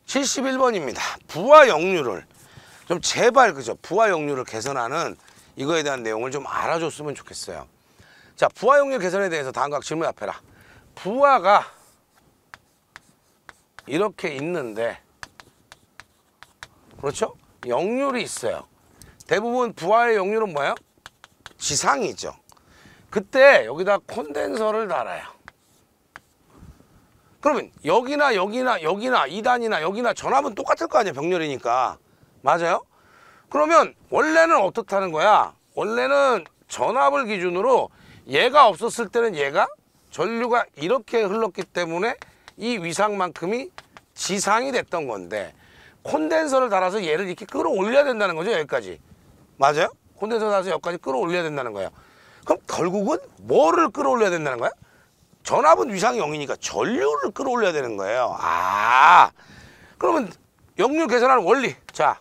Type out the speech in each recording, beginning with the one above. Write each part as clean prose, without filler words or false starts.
71번입니다. 부하 역류를 좀 제발 그죠? 부하 역류를 개선하는 이거에 대한 내용을 좀 알아줬으면 좋겠어요. 자, 부하 역류 개선에 대해서 다음과 같이 질문 답해라. 부하가 이렇게 있는데, 그렇죠? 역류이 있어요. 대부분 부하의 역류는 뭐예요? 지상이죠. 그때 여기다 콘덴서를 달아요. 그러면 여기나 2단이나 여기나 전압은 똑같을 거 아니에요. 병렬이니까. 맞아요? 그러면 원래는 어떻다는 거야? 원래는 전압을 기준으로 얘가 없었을 때는 얘가 전류가 이렇게 흘렀기 때문에 이 위상만큼이 지상이 됐던 건데, 콘덴서를 달아서 얘를 이렇게 끌어올려야 된다는 거죠. 여기까지. 맞아요? 콘덴서 달아서 여기까지 끌어올려야 된다는 거예요. 그럼 결국은 뭐를 끌어올려야 된다는 거야? 전압은 위상이 0이니까 전류를 끌어올려야 되는 거예요. 아, 그러면 역류 개선하는 원리. 자,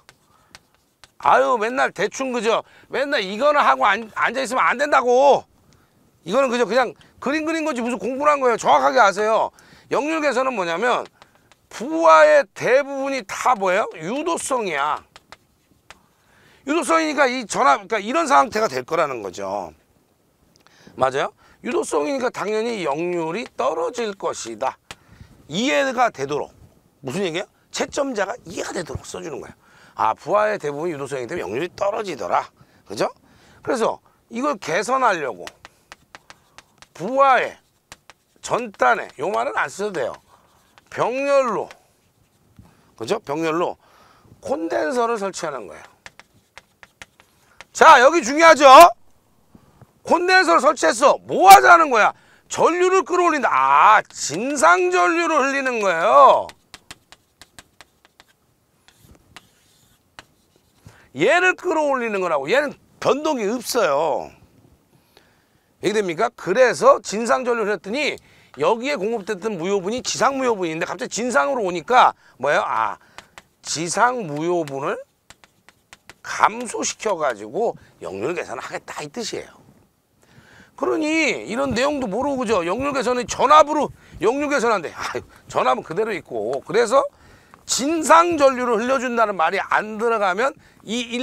아유 맨날 대충 그죠? 맨날 이거는 하고 앉아있으면 안 된다고. 이거는 그냥 그림 그린 거지 무슨 공부를 한 거예요. 정확하게 아세요. 역류 개선은 뭐냐면 부하의 대부분이 다 뭐예요? 유도성이야. 유도성이니까 이 전압, 그러니까 이런 상태가 될 거라는 거죠. 맞아요? 유도성이니까 당연히 역률이 떨어질 것이다. 이해가 되도록. 무슨 얘기야? 채점자가 이해가 되도록 써주는 거야. 아, 부하의 대부분 유도성이기 때문에 역률이 떨어지더라. 그죠? 그래서 이걸 개선하려고 부하의 전단에, 요 말은 안 써도 돼요. 병렬로, 그죠? 병렬로 콘덴서를 설치하는 거예요. 자, 여기 중요하죠? 콘덴서를 설치해서 뭐 하자는 거야? 전류를 끌어올린다. 아, 진상 전류를 흘리는 거예요. 얘를 끌어올리는 거라고. 얘는 변동이 없어요. 이해됩니까? 그래서 진상 전류를 했더니 여기에 공급됐던 무효분이 지상 무효분인데 갑자기 진상으로 오니까 뭐예요? 아, 지상 무효분을 감소시켜 가지고 역률 개선을 하겠다 이 뜻이에요. 그러니 이런 내용도 모르고 그죠? 역률 개선은 전압으로 역률 개선한대. 아, 전압은 그대로 있고. 그래서 진상 전류를 흘려준다는 말이 안 들어가면 이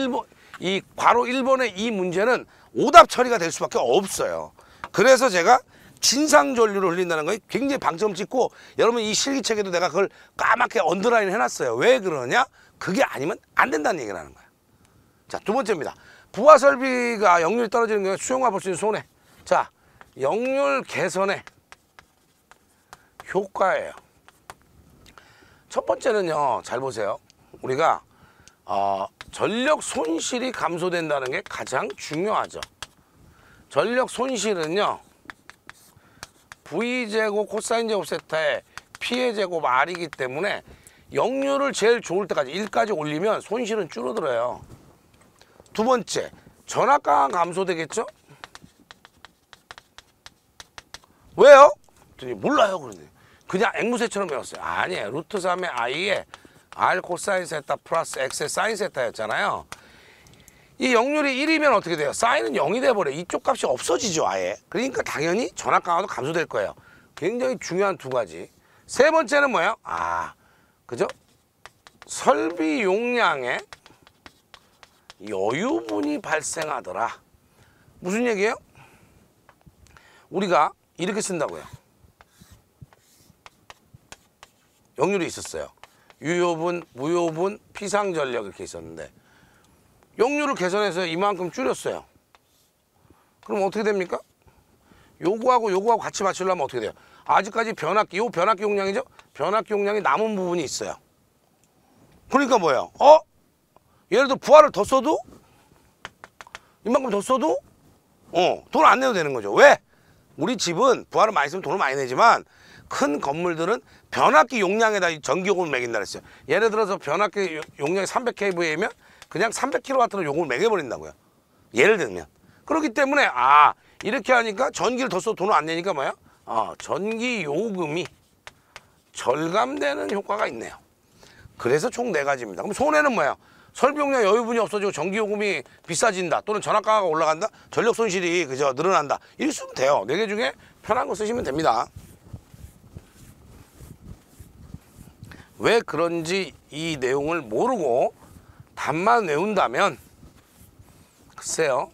괄호 1번의 이 문제는 오답 처리가 될 수밖에 없어요. 그래서 제가 진상 전류를 흘린다는 거에 굉장히 방점 찍고, 여러분 이 실기책에도 내가 그걸 까맣게 언더라인 해놨어요. 왜 그러냐? 그게 아니면 안 된다는 얘기를 하는 거야. 자, 두 번째입니다. 부하 설비가 역률이 떨어지는 경우에 수용화 볼 수 있는 손해. 자, 역률 개선의 효과예요. 첫 번째는요, 잘 보세요. 우리가 전력 손실이 감소된다는 게 가장 중요하죠. 전력 손실은요, V제곱 코사인 제곱 세타의 P의 제곱 R이기 때문에 역률을 제일 좋을 때까지 1까지 올리면 손실은 줄어들어요. 두 번째, 전압 강화 감소되겠죠? 왜요? 몰라요. 그런데 그냥 앵무새처럼 배웠어요. 아니에요. 루트 3의 I에 R 코사인 세타 플러스 X의 사인 세타였잖아요. 이 역률이 1이면 어떻게 돼요? 사인은 0이 돼버려요. 이쪽 값이 없어지죠, 아예. 그러니까 당연히 전압 강화도 감소될 거예요. 굉장히 중요한 두 가지. 세 번째는 뭐예요? 아, 그죠? 설비 용량에 여유분이 발생하더라. 무슨 얘기예요? 우리가 이렇게 쓴다고요. 역률이 있었어요. 유효분, 무효분, 피상전력 이렇게 있었는데 역률을 개선해서 이만큼 줄였어요. 그럼 어떻게 됩니까? 요거하고 같이 맞추려면 어떻게 돼요? 아직까지 변압기, 요 변압기 용량이죠? 변압기 용량이 남은 부분이 있어요. 그러니까 뭐예요? 예를 들어 부하를 더 써도 이만큼 더 써도 돈 안 내도 되는 거죠. 왜? 우리 집은 부하를 많이 쓰면 돈을 많이 내지만 큰 건물들은 변압기 용량에다 전기요금을 매긴다 그랬어요. 예를 들어서 변압기 용량이 300kV면 그냥 300kW로 요금을 매겨버린다고요. 예를 들면. 그렇기 때문에 이렇게 하니까 전기를 더 써도 돈을 안 내니까 뭐야? 전기 요금이 절감되는 효과가 있네요. 그래서 총 4가지입니다. 그럼 손해는 뭐야? 설비 용량 여유분이 없어지고 전기 요금이 비싸진다. 또는 전압 강화가 올라간다. 전력 손실이 그저 늘어난다. 이렇게 쓰면 돼요. 4개 중에 편한 거 쓰시면 됩니다. 왜 그런지 이 내용을 모르고 답만 외운다면 글쎄요.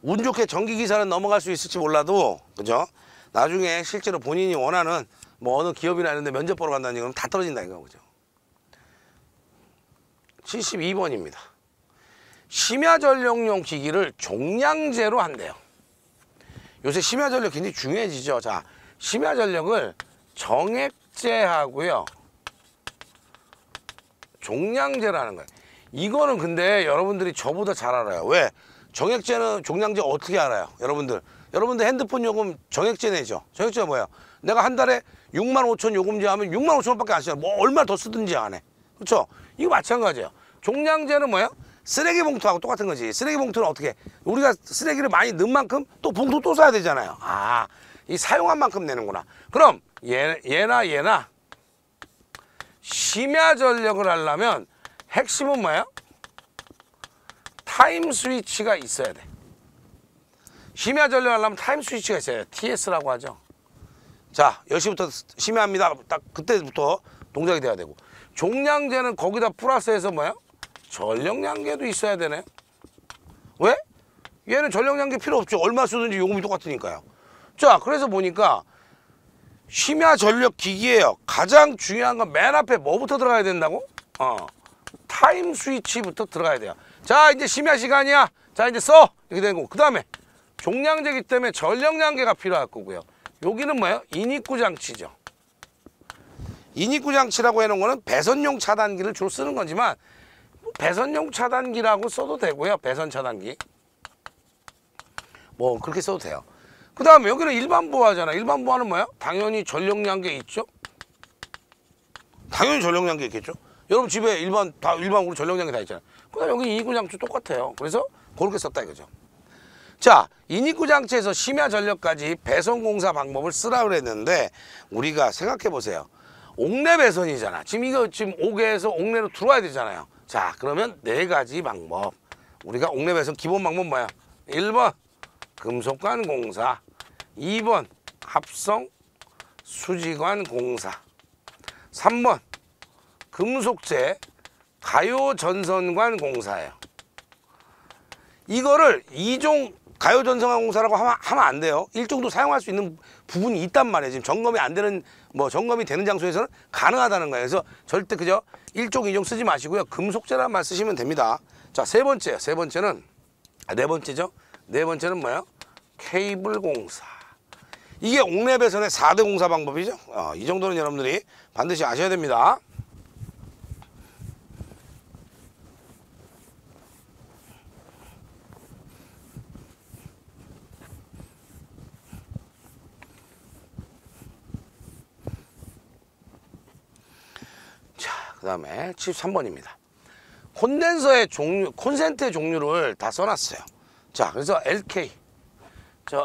운 좋게 전기기사는 넘어갈 수 있을지 몰라도 그죠? 나중에 실제로 본인이 원하는 뭐 어느 기업이나 이런 데 면접 보러 간다는 얘기는 다 떨어진다 이거 그죠? 72번입니다. 심야전력용 기기를 종량제로 한대요. 요새 심야전력 굉장히 중요해지죠. 자, 심야전력을 정액제하고요. 종량제라는 거예요. 이거는 근데 여러분들이 저보다 잘 알아요. 왜? 정액제는 종량제 어떻게 알아요? 여러분들 핸드폰 요금 정액제 내죠. 정액제가 뭐예요? 내가 한 달에 65,000 요금제 하면 65,000원밖에 안 써요. 뭐 얼마 더 쓰든지 안 해. 그렇죠? 이거 마찬가지예요. 종량제는 뭐예요? 쓰레기 봉투하고 똑같은 거지. 쓰레기 봉투는 어떻게? 우리가 쓰레기를 많이 넣은 만큼 또 봉투 또 사야 되잖아요. 아, 이 사용한 만큼 내는구나. 그럼 얘나 심야 전력을 하려면 핵심은 뭐예요? 타임 스위치가 있어야 돼. 심야 전력을 하려면 타임 스위치가 있어야 돼요. TS라고 하죠. 자, 10시부터 심야합니다. 딱 그때부터 동작이 돼야 되고. 종량제는 거기다 플러스해서 뭐예요? 전력량계도 있어야 되네. 왜? 얘는 전력량계 필요 없죠. 얼마 쓰든지 요금이 똑같으니까요. 자, 그래서 보니까 심야 전력 기기예요. 가장 중요한 건 맨 앞에 뭐부터 들어가야 된다고? 타임 스위치부터 들어가야 돼요. 자, 이제 심야 시간이야. 자, 이제 써. 이렇게 되는 거고. 그 다음에 종량제이기 때문에 전력량계가 필요할 거고요. 여기는 뭐예요? 인입구 장치죠. 인입구 장치라고 해놓은 거는 배선용 차단기를 주로 쓰는 거지만 배선용 차단기라고 써도 되고요. 배선 차단기. 뭐 그렇게 써도 돼요. 그 다음에 여기는 일반보화잖아. 일반보화는 뭐야? 당연히 전력량계 있죠. 당연히 전력량계 있겠죠. 여러분 집에 일반으로 전력량계 다 있잖아요. 그 다음에 여기 인입구 장치 똑같아요. 그래서 그렇게 썼다 이거죠. 자, 인입구 장치에서 심야 전력까지 배선공사 방법을 쓰라 그랬는데 우리가 생각해 보세요. 옥내 배선이잖아. 지금 이거 지금 옥에서 옥내로 들어와야 되잖아요. 자, 그러면 네 가지 방법. 우리가 옥내 배선 기본 방법 뭐야? 1번 금속관 공사, 2번 합성 수지관 공사, 3번 금속재 가요전선관 공사예요. 이거를 2종 가요전선관 공사라고 하면 안 돼요. 1종도 사용할 수 있는 부분이 있단 말이에요. 지금 점검이 안 되는, 점검이 되는 장소에서는 가능하다는 거예요. 그래서 절대 그저 1종, 2종 쓰지 마시고요. 금속재란 말 쓰시면 됩니다. 자, 네 번째는 뭐예요? 케이블 공사. 이게 옥내 배선의 4대 공사 방법이죠. 이 정도는 여러분들이 반드시 아셔야 됩니다. 그 다음에 73번입니다. 콘덴서의 종류, 콘센트의 종류를 다 써놨어요. 자, 그래서 LK,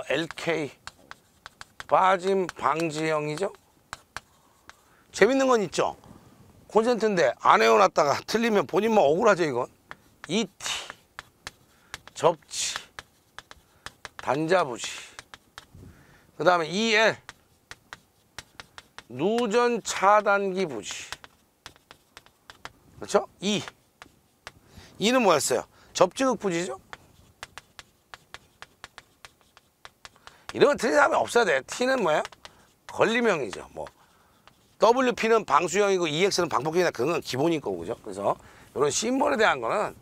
LK 빠짐 방지형이죠. 재밌는 건 있죠. 콘센트인데 안 외워놨다가 틀리면 본인만 억울하죠 이건. ET, 접지, 단자부지. 그 다음에 EL, 누전 차단기 부지. 그렇죠? E는 뭐였어요? 접지극 부지죠? 이런 거 틀린 사람이 없어야 돼. T는 뭐야? 걸림형이죠. WP는 방수형이고 EX는 방폭형이다. 그건 기본인 거고, 그죠? 그래서 이런 심벌에 대한 거는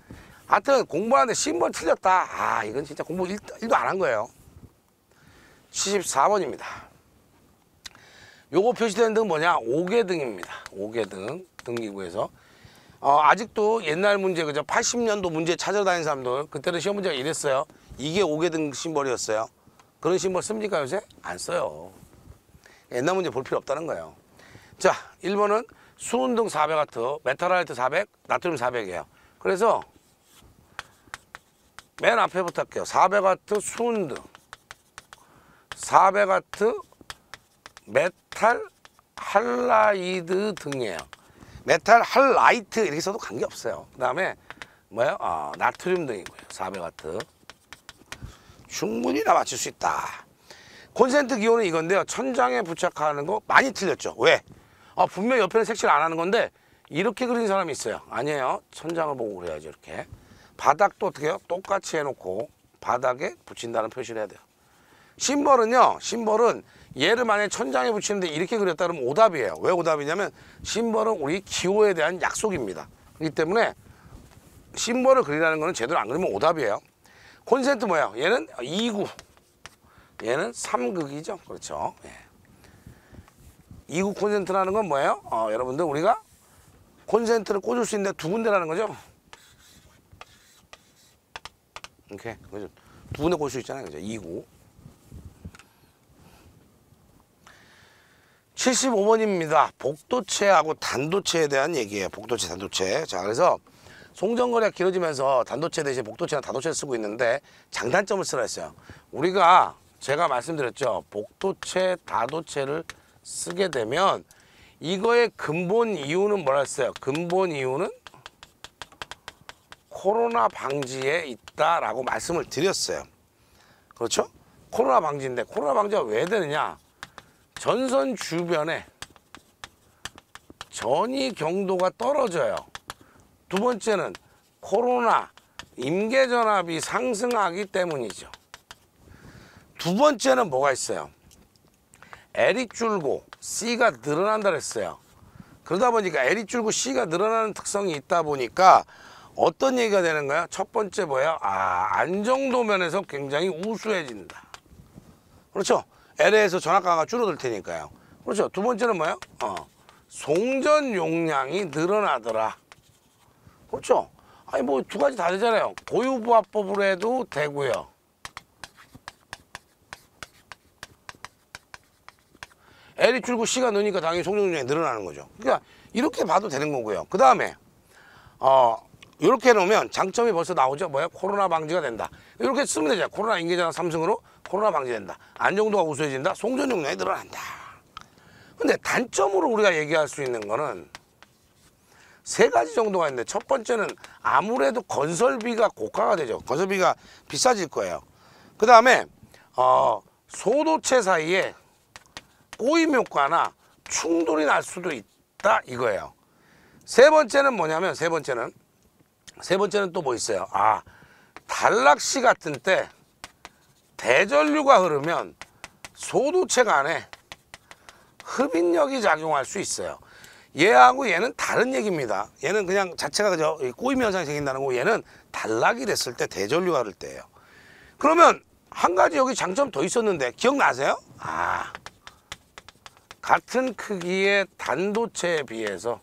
하여튼 공부하는데 심벌 틀렸다. 이건 진짜 공부 1도 안 한 거예요. 74번입니다. 요거 표시되는 등은 뭐냐? 5개등입니다. 5개등 등기구에서. 아직도 옛날 문제, 그죠? 80년도 문제 찾아다니는 사람들, 그때는 시험 문제가 이랬어요. 이게 5개등 심벌이었어요. 그런 심벌 씁니까, 요새? 안 써요. 옛날 문제 볼 필요 없다는 거예요. 자, 1번은 수은등 400W, 메탈하이트 400, 나트륨 400이에요. 그래서 맨 앞에부터 할게요. 400W 수은등, 400W 메탈 할라이드 등이에요. 메탈 할라이트 이렇게 써도 관계없어요. 그 다음에 뭐예요? 나트륨 등이고요. 400W. 충분히 다 맞출 수 있다. 콘센트 기호는 이건데요. 천장에 부착하는 거 많이 틀렸죠. 왜? 아, 분명히 옆에는 색칠 안 하는 건데 이렇게 그린 사람이 있어요. 아니에요. 천장을 보고 그려야죠. 이렇게. 바닥도 어떻게 해요? 똑같이 해놓고 바닥에 붙인다는 표시를 해야 돼요. 심벌은요. 심벌은 얘를 만약에 천장에 붙이는데 이렇게 그렸다 그러면 오답이에요. 왜 오답이냐면 심벌은 우리 기호에 대한 약속입니다. 그렇기 때문에 심벌을 그리라는 거는 제대로 안 그리면 오답이에요. 콘센트 뭐예요? 얘는 2구. 얘는 3극이죠. 그렇죠. 예. 2구 콘센트라는 건 뭐예요? 여러분들 우리가 콘센트를 꽂을 수 있는데 두 군데라는 거죠. 이렇게 그죠? 두 군데 꽂을 수 있잖아요. 그죠? 2구. 75번입니다. 복도체하고 단도체에 대한 얘기예요. 복도체, 단도체. 자, 그래서 송전거리가 길어지면서 단도체 대신 복도체나 다도체를 쓰고 있는데 장단점을 쓰라 했어요. 우리가 제가 말씀드렸죠. 복도체, 다도체를 쓰게 되면 이거의 근본 이유는 뭐라 했어요? 근본 이유는 코로나 방지에 있다라고 말씀을 드렸어요. 그렇죠? 코로나 방지인데 코로나 방지가 왜 되느냐? 전선 주변에 전이 경도가 떨어져요. 두 번째는 코로나 임계전압이 상승하기 때문이죠. 두 번째는 뭐가 있어요? L이 줄고 C가 늘어난다 그랬어요. 그러다 보니까 L이 줄고 C가 늘어나는 특성이 있다 보니까 어떤 얘기가 되는 거예요? 첫 번째 뭐예요? 안정도 면에서 굉장히 우수해진다. 그렇죠? L에서 전압가가 줄어들 테니까요. 그렇죠? 두 번째는 뭐예요? 송전 용량이 늘어나더라. 그렇죠? 아니 뭐 두 가지 다 되잖아요. 고유부합법으로 해도 되고요. L이 줄고 C가 느니까 당연히 송전 용량이 늘어나는 거죠. 그러니까 이렇게 봐도 되는 거고요. 그 다음에 이렇게 해놓으면 장점이 벌써 나오죠. 뭐야? 코로나 방지가 된다. 이렇게 쓰면 되죠. 코로나 임계전압 상승으로 코로나 방지된다. 안정도가 우수해진다. 송전 용량이 늘어난다. 근데 단점으로 우리가 얘기할 수 있는 거는 세 가지 정도가 있는데 첫 번째는 아무래도 건설비가 고가가 되죠. 건설비가 비싸질 거예요. 그 다음에 소도체 사이에 꼬임 효과나 충돌이 날 수도 있다 이거예요. 세 번째는 뭐냐면 세 번째는 또 뭐 있어요? 단락시 같은 때 대전류가 흐르면 소도체 간에 흡인력이 작용할 수 있어요. 얘하고 얘는 다른 얘기입니다. 얘는 그냥 자체가 그저 꼬임 현상이 생긴다는 거고 얘는 단락이 됐을 때 대전류가 흐를 때예요. 그러면 한 가지 여기 장점 더 있었는데 기억나세요? 같은 크기의 단도체에 비해서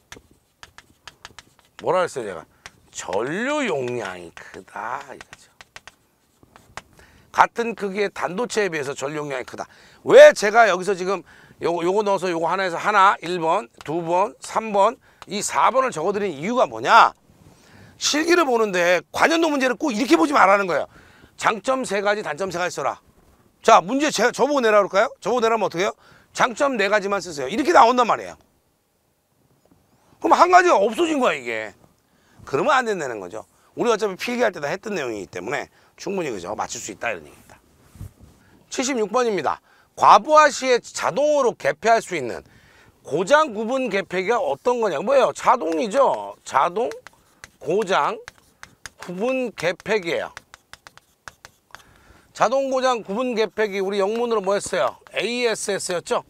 뭐라 그랬어요 제가? 전류 용량이 크다 이거죠. 같은 크기의 단도체에 비해서 전류 용량이 크다. 왜 제가 여기서 지금 요거 넣어서 요거 하나에서 하나 1번, 2번, 3번 이 4번을 적어드린 이유가 뭐냐? 실기를 보는데 관연도 문제를 꼭 이렇게 보지 말라는 거예요. 장점 3가지, 단점 3가지 써라. 자, 문제 저보고 내라 그럴까요? 저보고 내라면 어떻게 해요? 장점 4가지만 쓰세요. 이렇게 나온단 말이에요. 그럼 한 가지가 없어진 거야 이게. 그러면 안 된다는 거죠. 우리 어차피 필기할 때 다 했던 내용이기 때문에 충분히 그죠 맞출 수 있다 이런 얘기입니다. 76번입니다. 과부하 시에 자동으로 개폐할 수 있는 고장 구분 개폐기가 어떤 거냐? 뭐예요? 자동이죠. 자동 고장 구분 개폐기예요. 자동 고장 구분 개폐기 우리 영문으로 뭐였어요? ASS였죠.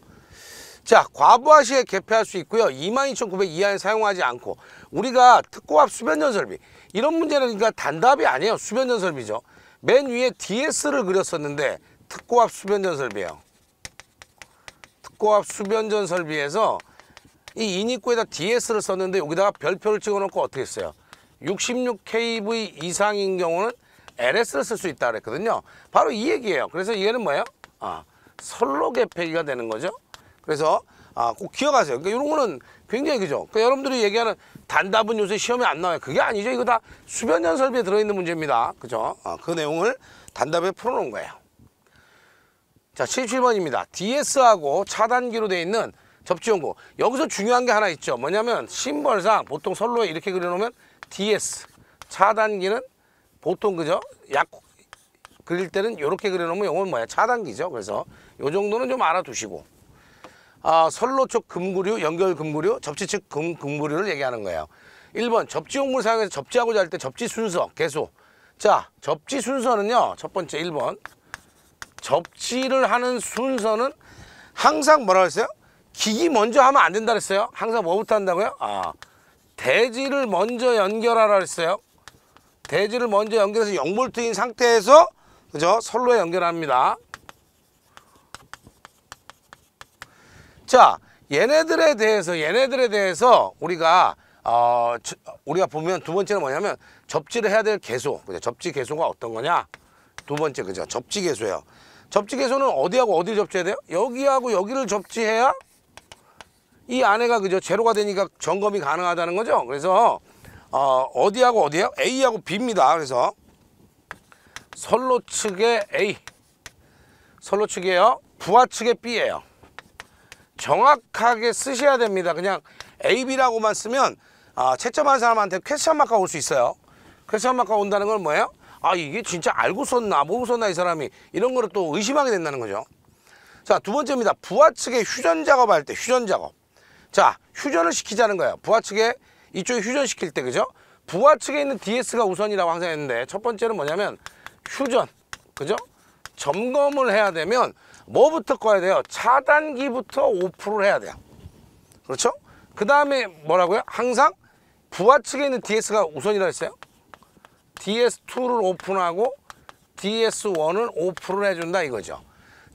자, 과부하 시에 개폐할 수 있고요. 22,900 이하에 사용하지 않고 우리가 특고압 수변전 설비 이런 문제는 그러니까 단답이 아니에요. 수변전 설비죠. 맨 위에 DS를 그렸었는데 특고압 수변전 설비예요. 특고압 수변전 설비에서 이 인입구에다 DS를 썼는데 여기다가 별표를 찍어놓고 어떻게 했어요? 66kV 이상인 경우는 LS를 쓸 수 있다 그랬거든요. 바로 이 얘기예요. 그래서 얘는 뭐예요? 선로 개폐기가 되는 거죠. 그래서 꼭 기억하세요. 그러니까 이런 거는 굉장히 그죠. 그러니까 여러분들이 얘기하는 단답은 요새 시험에 안 나와요. 그게 아니죠. 이거 다 수변전 설비에 들어있는 문제입니다. 그죠? 그 내용을 단답에 풀어놓은 거예요. 자, 77번입니다. DS하고 차단기로 되어 있는 접지용구. 여기서 중요한 게 하나 있죠. 뭐냐면 심벌상 보통 선로에 이렇게 그려놓으면 DS, 차단기는 보통 그죠? 약 그릴 때는 이렇게 그려놓으면 이건 뭐야? 차단기죠. 그래서 이 정도는 좀 알아두시고 선로 쪽 금구류, 연결 금구류, 접지 측 금구류를 얘기하는 거예요. 1번 접지용물 사용해서 접지하고자 할 때 접지 순서, 개수. 자, 접지 순서는요. 첫 번째 1번. 접지를 하는 순서는 항상 뭐라고 했어요? 기기 먼저 하면 안 된다 그랬어요. 항상 뭐부터 한다고요? 대지를 먼저 연결하라 그랬어요. 대지를 먼저 연결해서 0V인 상태에서 그죠? 선로에 연결합니다. 자, 얘네들에 대해서 우리가 보면 두 번째는 뭐냐면 접지를 해야 될 개수. 그죠? 접지 개수가 어떤 거냐? 두 번째 그죠? 접지 개수예요. 접지 개수는 어디하고 어디를 접지해야 돼요? 여기하고 여기를 접지해야 이 안에가 그죠? 제로가 되니까 점검이 가능하다는 거죠. 그래서 어디하고 어디예요? A하고 B입니다. 그래서 선로 측의 A, 선로 측이에요. 부하 측의 B예요. 정확하게 쓰셔야 됩니다. 그냥 A, B라고만 쓰면 채점하는 사람한테 퀘스천 마크가 올 수 있어요. 퀘스천 마크가 온다는 건 뭐예요? 이게 진짜 알고 썼나 모르고 썼나 이 사람이 이런 거를 또 의심하게 된다는 거죠. 자, 두 번째입니다. 부하 측의 휴전 작업할 때 휴전 작업. 자, 휴전을 시키자는 거예요. 부하 측에 이쪽에 휴전 시킬 때 그죠? 부하 측에 있는 DS가 우선이라고 항상 했는데 첫 번째는 뭐냐면 휴전 그죠? 점검을 해야 되면 뭐부터 꺼야 돼요? 차단기부터 오프를 해야 돼요. 그렇죠? 그 다음에 뭐라고요? 항상 부하 측에 있는 DS가 우선이라고 했어요. DS2를 오픈하고 DS1을 오프를 해준다 이거죠.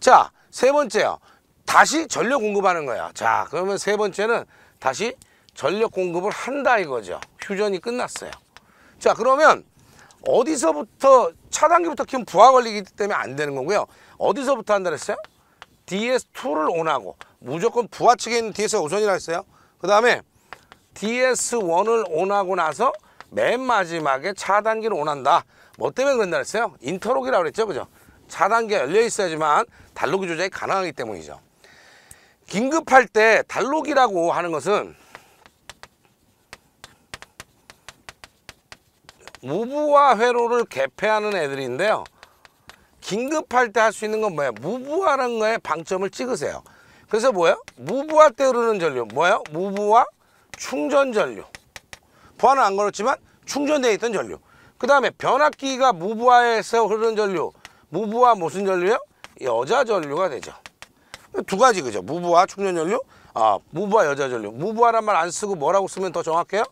자, 세 번째요. 다시 전력 공급하는 거야. 자, 그러면 세 번째는 다시 전력 공급을 한다 이거죠. 휴전이 끝났어요. 자, 그러면 어디서부터 차단기부터 키면 부하 걸리기 때문에 안 되는 거고요. 어디서부터 한다 그랬어요? DS2를 온하고 무조건 부하 측에 있는 DS가 우선이라 했어요. 그 다음에 DS1을 온하고 나서 맨 마지막에 차단기를 온한다. 뭐 때문에 그런다 그랬어요? 인터록이라고 그랬죠. 그죠? 차단기가 열려 있어야지만 달로기 조작이 가능하기 때문이죠. 긴급할 때 달로기라고 하는 것은 무부하 회로를 개폐하는 애들인데요. 긴급할 때 할 수 있는 건 뭐예요? 무부하라는 거에 방점을 찍으세요. 그래서 뭐예요? 무부하 때 흐르는 전류. 뭐예요? 무부하 충전 전류. 부하는 안 걸었지만 충전되어 있던 전류. 그 다음에 변압기가 무부하에서 흐르는 전류. 무부하 무슨 전류요? 여자 전류가 되죠. 두 가지 그죠? 무부하 충전 전류, 무부하 여자 전류. 무부하란 말 안 쓰고 뭐라고 쓰면 더 정확해요?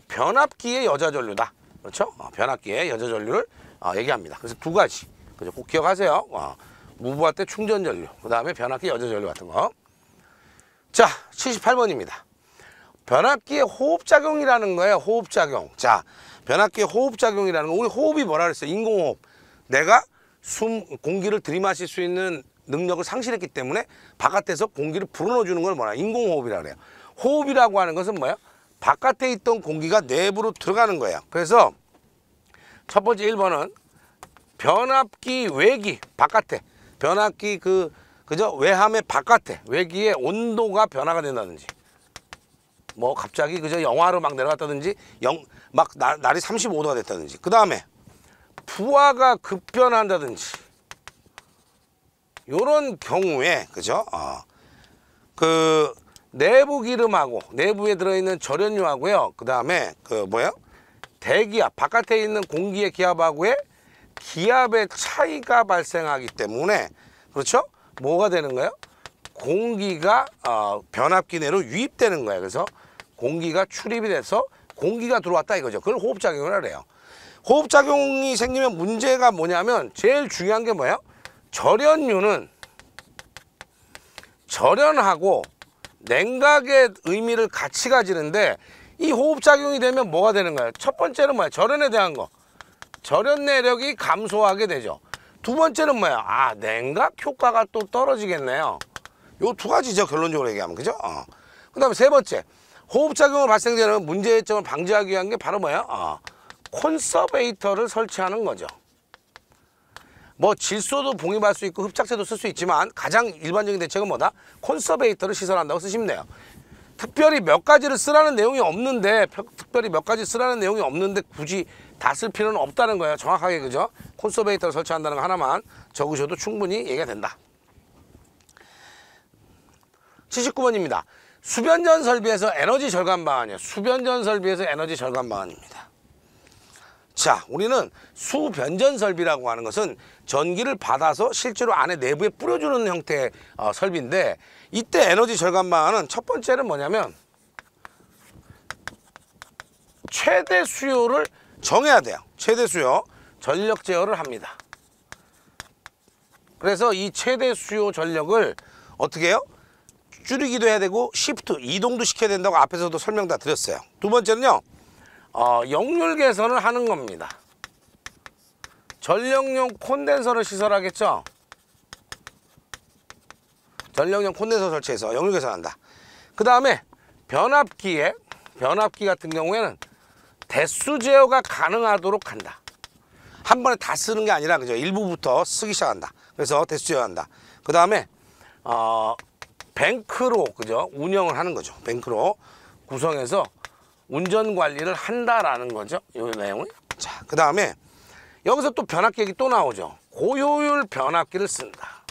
변압기의 여자 전류다. 그렇죠? 변압기의 여자 전류를 얘기합니다. 그래서 두 가지. 그죠? 꼭 기억하세요. 무부하 때 충전 전류, 그 다음에 변압기 여자 전류 같은 거. 자, 78번입니다. 변압기의 호흡작용이라는 거예요. 호흡작용. 자, 변압기의 호흡작용이라는 거. 우리 호흡이 뭐라 그랬어요? 인공호흡. 내가 공기를 들이마실 수 있는 능력을 상실했기 때문에 바깥에서 공기를 불어넣어주는 걸 뭐라? 인공호흡이라고 그래요. 호흡이라고 하는 것은 뭐예요? 바깥에 있던 공기가 내부로 들어가는 거예요. 그래서 첫 번째 1번은 변압기 외기 바깥에 변압기 그죠? 외함의 바깥에 외기의 온도가 변화가 된다든지 뭐 갑자기 그저 영하로 막 내려갔다든지 막 날이 35도가 됐다든지 그 다음에 부하가 급변한다든지 요런 경우에 그죠? 그 내부 기름하고 내부에 들어있는 절연유하고요. 그 다음에 대기압 바깥에 있는 공기의 기압하고의 기압의 차이가 발생하기 때문에 그렇죠? 뭐가 되는 거예요? 공기가 변압기 내로 유입되는 거예요. 그래서 공기가 출입이 돼서 공기가 들어왔다 이거죠. 그걸 호흡작용을 해요. 호흡작용이 생기면 문제가 뭐냐면 제일 중요한 게 뭐예요? 절연유는 절연하고 냉각의 의미를 같이 가지는데 이 호흡작용이 되면 뭐가 되는 거예요? 첫 번째는 뭐야? 절연에 대한 거. 절연 내력이 감소하게 되죠. 두 번째는 뭐야? 냉각 효과가 또 떨어지겠네요. 요 두 가지죠. 결론적으로 얘기하면. 그죠? 그 다음에 세 번째. 호흡작용으로 발생되는 문제점을 방지하기 위한 게 바로 뭐야? 콘서베이터를 설치하는 거죠. 뭐 질소도 봉입할 수 있고 흡착제도 쓸 수 있지만 가장 일반적인 대책은 뭐다? 콘서베이터를 시설한다고 쓰시면 돼요. 특별히 몇 가지를 쓰라는 내용이 없는데 굳이 다 쓸 필요는 없다는 거예요. 정확하게 그죠? 콘서베이터를 설치한다는 거 하나만 적으셔도 충분히 얘기가 된다. 79번입니다. 수변전 설비에서 에너지 절감 방안이에요. 수변전 설비에서 에너지 절감 방안입니다. 자, 우리는 수변전 설비라고 하는 것은 전기를 받아서 실제로 안에 내부에 뿌려주는 형태의 설비인데, 이때 에너지 절감 방안은 첫 번째는 뭐냐면 최대 수요를 정해야 돼요. 최대 수요 전력 제어를 합니다. 그래서 이 최대 수요 전력을 어떻게 해요? 줄이기도 해야 되고 시프트 이동도 시켜야 된다고 앞에서도 설명 다 드렸어요. 두 번째는요, 역률 개선을 하는 겁니다. 전력용 콘덴서를 시설하겠죠. 전력용 콘덴서 설치해서 역률 개선한다. 그 다음에 변압기 같은 경우에는 대수 제어가 가능하도록 한다. 한 번에 다 쓰는 게 아니라, 그죠? 일부부터 쓰기 시작한다. 그래서 대수 제어한다. 그 다음에 뱅크로, 그죠? 운영을 하는 거죠. 뱅크로 구성해서 운전 관리를 한다라는 거죠. 이 내용을. 자, 그 다음에 여기서 또 변압기 얘기 또 나오죠. 고효율 변압기를 쓴다.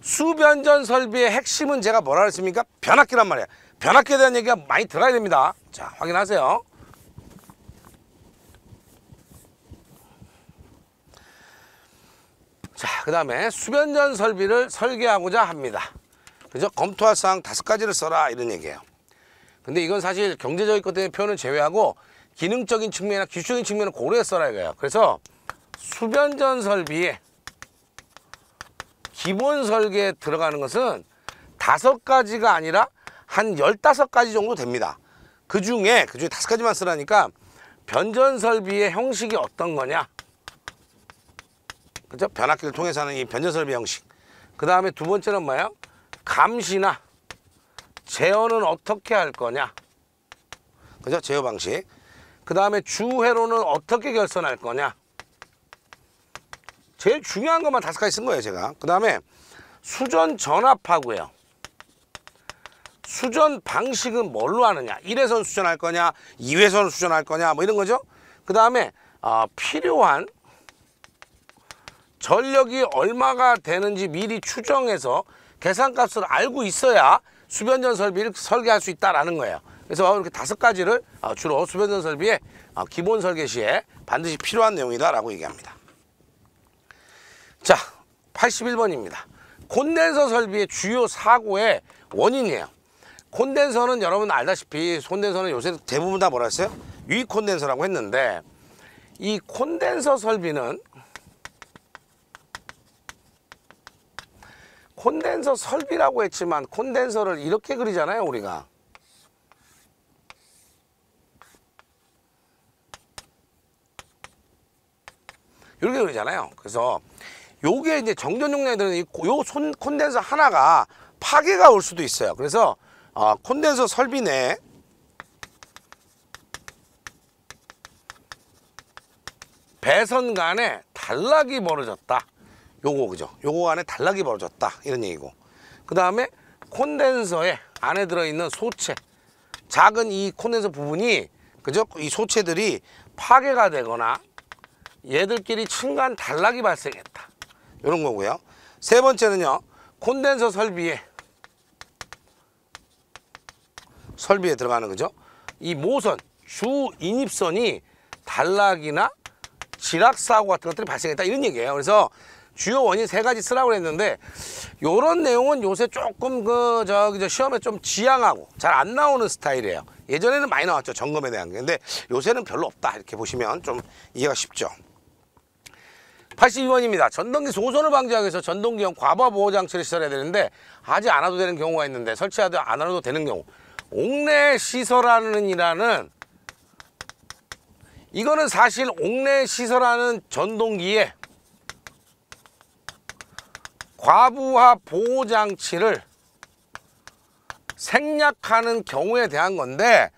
수변전 설비의 핵심은 제가 뭐라 그랬습니까? 변압기란 말이에요. 변압기에 대한 얘기가 많이 들어야 됩니다. 자, 확인하세요. 자, 그 다음에 수변전 설비를 설계하고자 합니다. 그죠? 검토할 사항 5가지를 써라, 이런 얘기예요. 근데 이건 사실 경제적인 것 때문에 표현을 제외하고 기능적인 측면이나 기술적인 측면을 고려해 써라 이거예요. 그래서 수변전 설비의 기본 설계에 들어가는 것은 5가지가 아니라 한 15가지 정도 됩니다. 그 중에 5가지만 쓰라니까 변전 설비의 형식이 어떤 거냐, 그죠? 변압기를 통해서 하는 이 변전 설비 형식. 그 다음에 두 번째는 뭐예요? 감시나 제어는 어떻게 할 거냐, 그죠? 제어 방식. 그 다음에 주회로는 어떻게 결선할 거냐. 제일 중요한 것만 5가지 쓴 거예요, 제가. 그 다음에 수전 전압하고요. 수전 방식은 뭘로 하느냐. 1회선 수전할 거냐, 2회선 수전할 거냐, 뭐 이런 거죠. 그 다음에 필요한 전력이 얼마가 되는지 미리 추정해서 계산값을 알고 있어야 수변전 설비를 설계할 수 있다라는 거예요. 그래서 이렇게 5가지를 주로 수변전 설비의 기본 설계 시에 반드시 필요한 내용이다라고 얘기합니다. 자, 81번입니다. 콘덴서 설비의 주요 사고의 원인이에요. 콘덴서는 여러분 알다시피 콘덴서는 요새 대부분 다 뭐라 했어요? 유입 콘덴서라고 했는데, 이 콘덴서 설비는 콘덴서 설비라고 했지만 콘덴서를 이렇게 그리잖아요, 우리가. 이렇게 그리잖아요. 그래서 요게 이제 정전 용량이 들어있는 요 콘덴서 하나가 파괴가 올 수도 있어요. 그래서 콘덴서 설비 내 배선 간에 단락이 벌어졌다. 요거, 그죠? 요거 안에 단락이 벌어졌다, 이런 얘기고. 그 다음에 콘덴서에 안에 들어있는 소체, 작은 이 콘덴서 부분이, 그죠? 이 소체들이 파괴가 되거나 얘들끼리 층간 단락이 발생했다, 이런 거고요. 세 번째는요, 콘덴서 설비에 들어가는, 그죠? 이 모선, 주 인입선이 단락이나 지락사고 같은 것들이 발생했다, 이런 얘기예요. 그래서 주요 원인 3가지 쓰라고 했는데, 요런 내용은 요새 조금 시험에 좀 지양하고 잘 안 나오는 스타일이에요. 예전에는 많이 나왔죠, 점검에 대한 게. 근데 요새는 별로 없다, 이렇게 보시면 좀 이해가 쉽죠. 82번입니다. 전동기 소선을 방지하기 위해서 전동기형 과부하 보호 장치를 시설해야 되는데 하지 않아도 되는 경우가 있는데, 설치하지 않아도 되는 경우. 옥내 시설하는 이라는, 이거는 사실 옥내 시설하는 전동기에 과부하 보호 장치를 생략하는 경우에 대한 건데,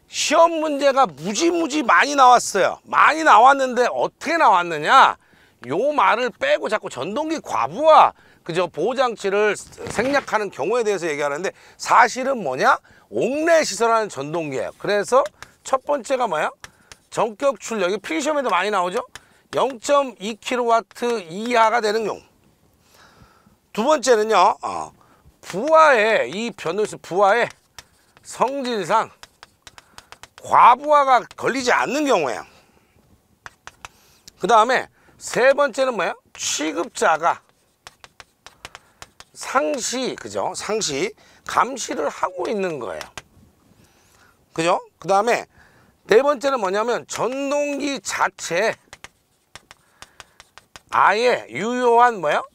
시험 문제가 무지무지 많이 나왔어요. 많이 나왔는데 어떻게 나왔느냐, 요 말을 빼고 자꾸 전동기 과부하, 그죠? 보호 장치를 생략하는 경우에 대해서 얘기하는데, 사실은 뭐냐, 옥내 시설하는 전동기예요. 그래서 첫 번째가 뭐야, 전격 출력이 필기시험에도 많이 나오죠. 0.2kW 이하가 되는 경우. 두 번째는요, 이 변도수 부하의 성질상 과부하가 걸리지 않는 경우에요. 그 다음에 세 번째는 뭐예요? 취급자가 상시, 그죠? 상시 감시를 하고 있는 거예요. 그죠? 그 다음에 네 번째는 뭐냐면 전동기 자체에 아예 유효한 뭐예요?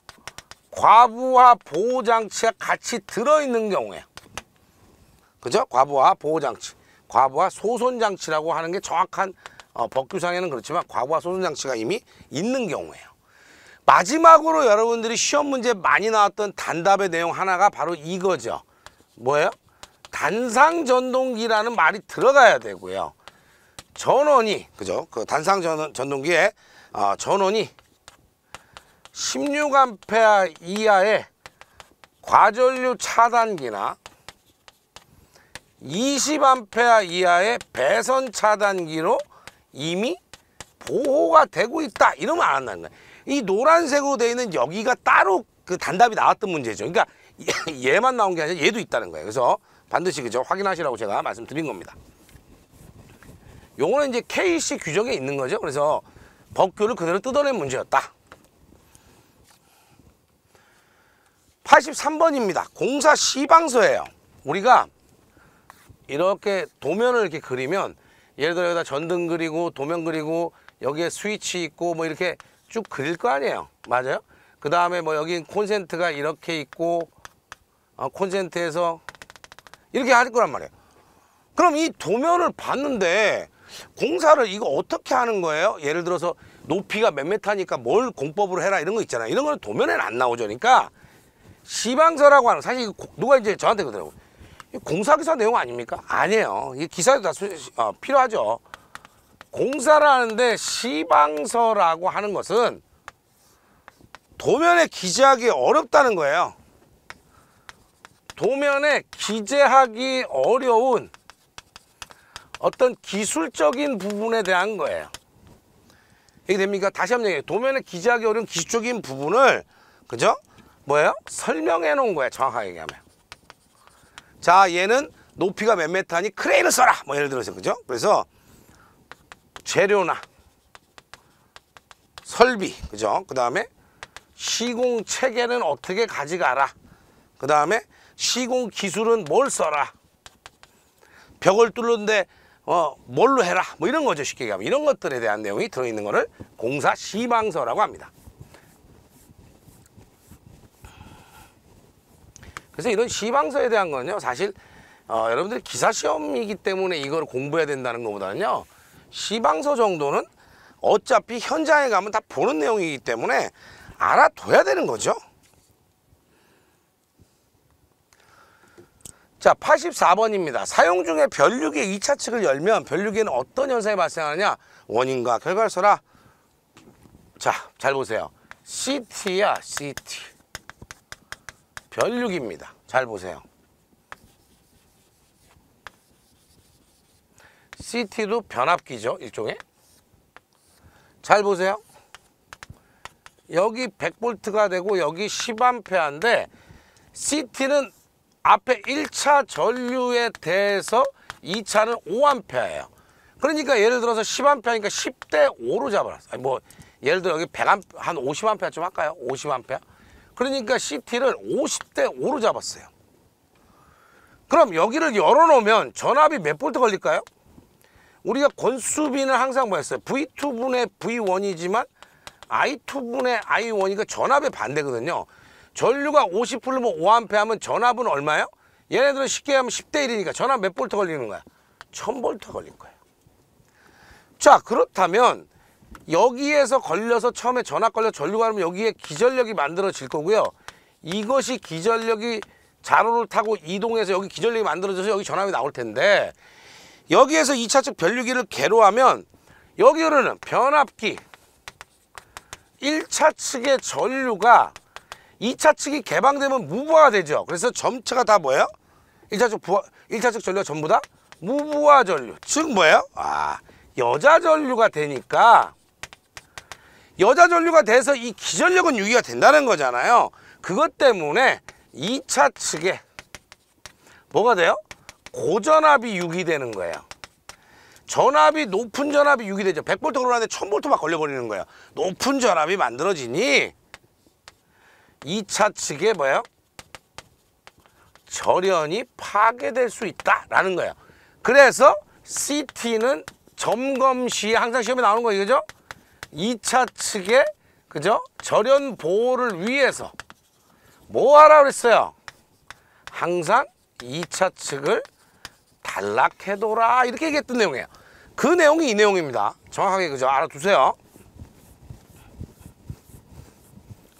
과부하 보호장치가 같이 들어있는 경우에요. 그죠? 과부하 보호장치, 과부하 소손장치라고 하는 게 정확한 법규상에는 그렇지만 과부하 소손장치가 이미 있는 경우에요. 마지막으로 여러분들이 시험 문제 많이 나왔던 단답의 내용 하나가 바로 이거죠. 뭐예요? 단상전동기라는 말이 들어가야 되고요. 전원이, 그죠? 그 단상전동기에 전원이 16A 이하의 과전류 차단기나 20A 이하의 배선 차단기로 이미 보호가 되고 있다, 이러면 안 한다는 거예요. 이 노란색으로 되어 있는 여기가 따로 그 단답이 나왔던 문제죠. 그러니까 얘만 나온 게 아니라 얘도 있다는 거예요. 그래서 반드시 그죠? 확인하시라고 제가 말씀드린 겁니다. 요거는 이제 KC 규정에 있는 거죠. 그래서 법규를 그대로 뜯어낸 문제였다. 83번입니다. 공사 시방서예요. 우리가 이렇게 도면을 이렇게 그리면 예를 들어 여기다 전등 그리고 도면 그리고 여기에 스위치 있고 뭐 이렇게 쭉 그릴 거 아니에요. 맞아요? 그 다음에 뭐 여기 콘센트가 이렇게 있고 콘센트에서 이렇게 할 거란 말이에요. 그럼 이 도면을 봤는데 공사를 이거 어떻게 하는 거예요? 예를 들어서 높이가 몇 미터니까 뭘 공법으로 해라 이런 거 있잖아요. 이런 거는 도면에는 안 나오죠. 그러니까 시방서라고 하는, 사실 누가 이제 저한테 그러더라고요. 공사기사 내용 아닙니까? 아니에요. 이 기사에도 다 필요하죠. 공사를 하는데 시방서라고 하는 것은 도면에 기재하기 어렵다는 거예요. 도면에 기재하기 어려운 어떤 기술적인 부분에 대한 거예요. 이게 됩니까? 다시 한번 얘기해요. 도면에 기재하기 어려운 기술적인 부분을, 그죠? 뭐예요? 설명해 놓은 거예요. 정확하게 얘기하면. 자, 얘는 높이가 몇 미터니 크레인을 써라, 뭐 예를 들어서, 그죠? 그래서 재료나 설비, 그죠? 그 다음에 시공 체계는 어떻게 가져가라. 그 다음에 시공 기술은 뭘 써라. 벽을 뚫는데 뭘로 해라. 뭐 이런 거죠. 쉽게 얘기하면. 이런 것들에 대한 내용이 들어있는 거를 공사 시방서라고 합니다. 그래서 이런 시방서에 대한 거는요, 사실 여러분들이 기사시험이기 때문에 이걸 공부해야 된다는 것보다는요, 시방서 정도는 어차피 현장에 가면 다 보는 내용이기 때문에 알아둬야 되는 거죠. 자, 84번입니다. 사용 중에 변류기의 2차 측을 열면 변류기에는 어떤 현상이 발생하느냐? 원인과 결과를 써라. 자, 잘 보세요. CT야, CT. 변류기입니다. 잘 보세요. CT도 변압기죠, 일종의. 잘 보세요. 여기 100V가 되고 여기 10A인데 CT는 앞에 1차 전류에 대해서 2차는 5A예요. 그러니까 예를 들어서 10A니까 10대 5로 잡아라. 뭐 예를 들어 여기 100A, 한 50A 좀 할까요? 50A. 그러니까 CT를 50대 5로 잡았어요. 그럼 여기를 열어놓으면 전압이 몇 볼트 걸릴까요? 우리가 권수비는 항상 뭐였어요? V2분의 V1이지만 I2분의 I1이니까 전압의 반대거든요. 전류가 50 흐르면 5A 하면 전압은 얼마예요? 얘네들은 쉽게 하면 10대 1이니까 전압 몇 볼트 걸리는 거야? 1000볼트 걸릴 거예요. 자, 그렇다면 여기에서 걸려서 처음에 전압 걸려 전류가 흐르면 여기에 기전력이 만들어질 거고요. 이것이 기전력이 자로를 타고 이동해서 여기 기전력이 만들어져서 여기 전압이 나올 텐데, 여기에서 2차측 변류기를 개로하면 여기 흐르는 변압기 1차 측의 전류가 2차 측이 개방되면 무부하가 되죠. 그래서 전체가 다 뭐예요? 1차측 전류가 전부 다 무부하 전류. 즉 뭐예요? 여자 전류가 되니까, 여자 전류가 돼서 이 기전력은 유기가 된다는 거잖아요. 그것 때문에 2차 측에 뭐가 돼요? 고전압이 유기되는 거예요. 전압이 높은 전압이 유기되죠. 100V 올라가는데 1000V 막 걸려버리는 거예요. 높은 전압이 만들어지니 2차 측에 뭐예요? 절연이 파괴될 수 있다라는 거예요. 그래서 CT는 점검 시에 항상 시험에 나오는 거예요. 그죠? 2차 측에 그죠? 절연 보호를 위해서 뭐 하라 그랬어요? 항상 2차 측을 단락해둬라 이렇게 얘기했던 내용이에요. 그 내용이 이 내용입니다. 정확하게 그죠? 알아두세요.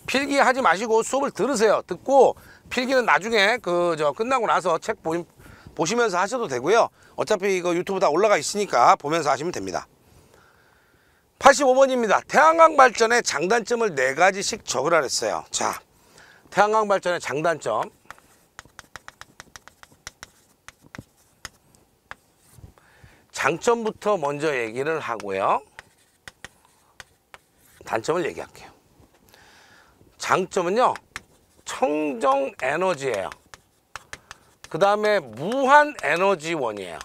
필기하지 마시고 수업을 들으세요. 듣고 필기는 나중에 끝나고 나서 책 보시면서 하셔도 되고요. 어차피 이거 유튜브 다 올라가 있으니까 보면서 하시면 됩니다. 85번입니다. 태양광 발전의 장단점을 4가지씩 적으라 그랬어요. 자, 태양광 발전의 장단점. 장점부터 먼저 얘기를 하고요. 단점을 얘기할게요. 장점은요, 청정 에너지예요. 그 다음에 무한 에너지원이에요.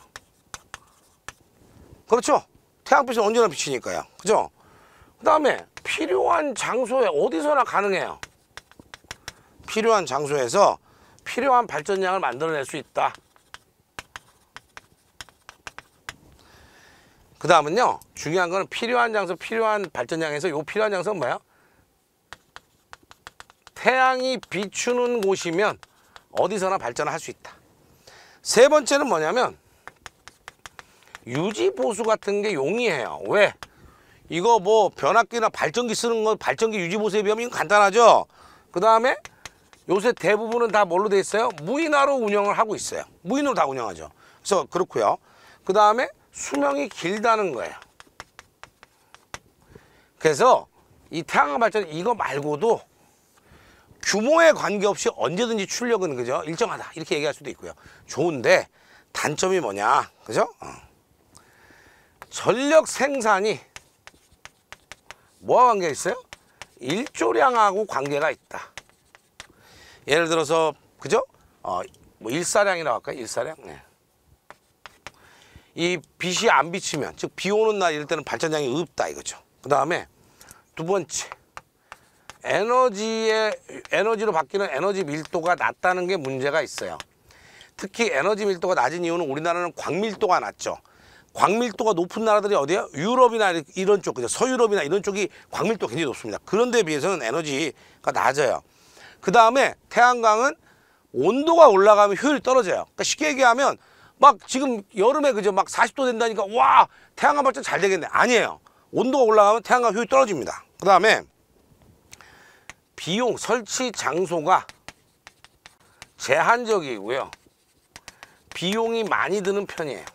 그렇죠? 태양빛은 언제나 비치니까요. 그죠? 그 다음에 필요한 장소에 어디서나 가능해요. 필요한 장소에서 필요한 발전량을 만들어낼 수 있다. 그 다음은요, 중요한 거는 필요한 장소, 필요한 발전량에서 요 필요한 장소는 뭐야? 태양이 비추는 곳이면 어디서나 발전을 할 수 있다. 세 번째는 뭐냐면 유지 보수 같은 게 용이해요. 왜? 이거 뭐 변압기나 발전기 쓰는 거 발전기 유지 보수에 비하면 이건 간단하죠. 그 다음에 요새 대부분은 다 뭘로 돼 있어요? 무인화로 운영을 하고 있어요. 무인으로 다 운영하죠. 그래서 그렇고요. 그 다음에 수명이 길다는 거예요. 그래서 이 태양광 발전 이거 말고도 규모에 관계없이 언제든지 출력은 그죠? 일정하다 이렇게 얘기할 수도 있고요. 좋은데 단점이 뭐냐? 그죠? 전력 생산이 뭐와 관계가 있어요? 일조량하고 관계가 있다. 예를 들어서 그죠? 뭐 일사량이라고 할까요? 일사량. 네. 이 빛이 안 비치면 즉 비 오는 날 이럴 때는 발전량이 없다 이거죠. 그 다음에 두 번째 에너지로 바뀌는 에너지 밀도가 낮다는 게 문제가 있어요. 특히 에너지 밀도가 낮은 이유는 우리나라는 광밀도가 낮죠. 광밀도가 높은 나라들이 어디야? 유럽이나 이런 쪽, 그죠? 서유럽이나 이런 쪽이 광밀도가 굉장히 높습니다. 그런 데에 비해서는 에너지가 낮아요. 그 다음에 태양광은 온도가 올라가면 효율이 떨어져요. 그러니까 쉽게 얘기하면 막 지금 여름에 그죠? 막 40도 된다니까 와 태양광 발전 잘 되겠네. 아니에요. 온도가 올라가면 태양광 효율이 떨어집니다. 그 다음에 비용, 설치 장소가 제한적이고요. 비용이 많이 드는 편이에요.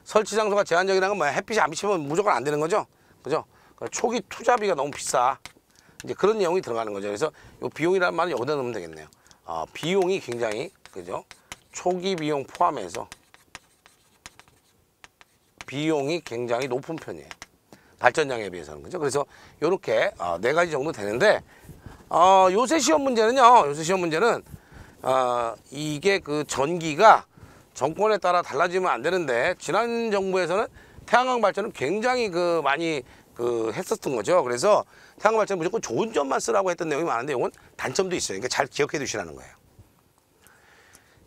설치 장소가 제한적이라는 건 뭐야? 햇빛이 안 비치면 무조건 안 되는 거죠. 그죠? 초기 투자비가 너무 비싸. 이제 그런 내용이 들어가는 거죠. 그래서 이 비용이라는 말은 여기다 넣으면 되겠네요. 비용이 굉장히, 그죠? 초기 비용 포함해서 비용이 굉장히 높은 편이에요. 발전량에 비해서는. 그죠? 그래서 이렇게 4가지 정도 되는데, 요새 시험 문제는요, 요새 시험 문제는, 이게 그 전기가 정권에 따라 달라지면 안 되는데, 지난 정부에서는 태양광 발전은 굉장히 많이 했었던 거죠. 그래서 태양광 발전 무조건 좋은 점만 쓰라고 했던 내용이 많은데, 이건 단점도 있어요. 그러니까 잘 기억해 두시라는 거예요.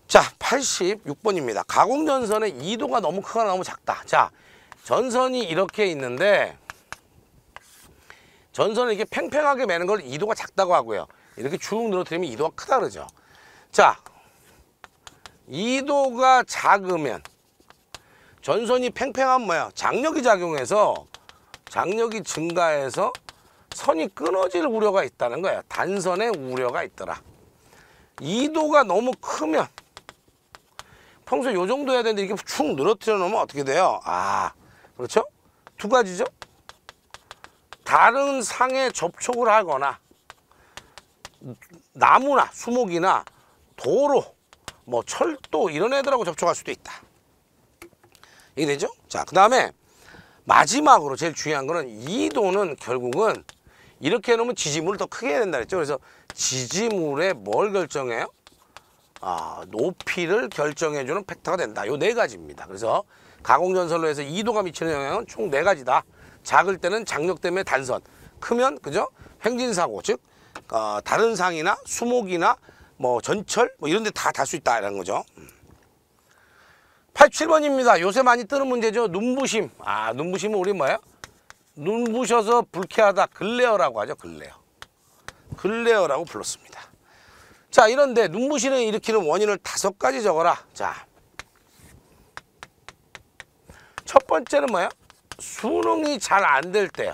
자, 86번입니다. 가공전선의 2도가 너무 크거나 너무 작다. 자, 전선이 이렇게 있는데, 전선을 이렇게 팽팽하게 매는 걸 2도가 작다고 하고요. 이렇게 쭉 늘어뜨리면 2도가 크다 그러죠. 자, 2도가 작으면 전선이 팽팽하면 뭐야? 장력이 작용해서 장력이 증가해서 선이 끊어질 우려가 있다는 거예요. 단선에 우려가 있더라. 2도가 너무 크면 평소에 요 정도 해야 되는데 이렇게 축 늘어뜨려 놓으면 어떻게 돼요? 그렇죠? 두 가지죠. 다른 상에 접촉을 하거나 나무나 수목이나 도로, 뭐 철도 이런 애들하고 접촉할 수도 있다. 이게 되죠? 자, 그 다음에 마지막으로 제일 중요한 거는 2도는 결국은 이렇게 해놓으면 지지물을 더 크게 해야 된다 그랬죠. 그래서 지지물에 뭘 결정해요? 높이를 결정해주는 팩터가 된다. 요 네 가지입니다. 그래서 가공전선로 해서 이도가 미치는 영향은 총 네 가지다. 작을 때는 장력 때문에 단선, 크면 그죠? 행진사고, 즉 다른 상이나 수목이나 뭐 전철 뭐 이런 데 다 달 수 있다라는 거죠. 87번입니다. 요새 많이 뜨는 문제죠. 눈부심. 눈부심은 우리 뭐예요? 눈부셔서 불쾌하다. 글레어라고 하죠. 글레어라고 불렀습니다. 자, 이런데 눈부심을 일으키는 원인을 5가지 적어라. 자, 첫 번째는 뭐예요? 수능이 잘 안 될 때요.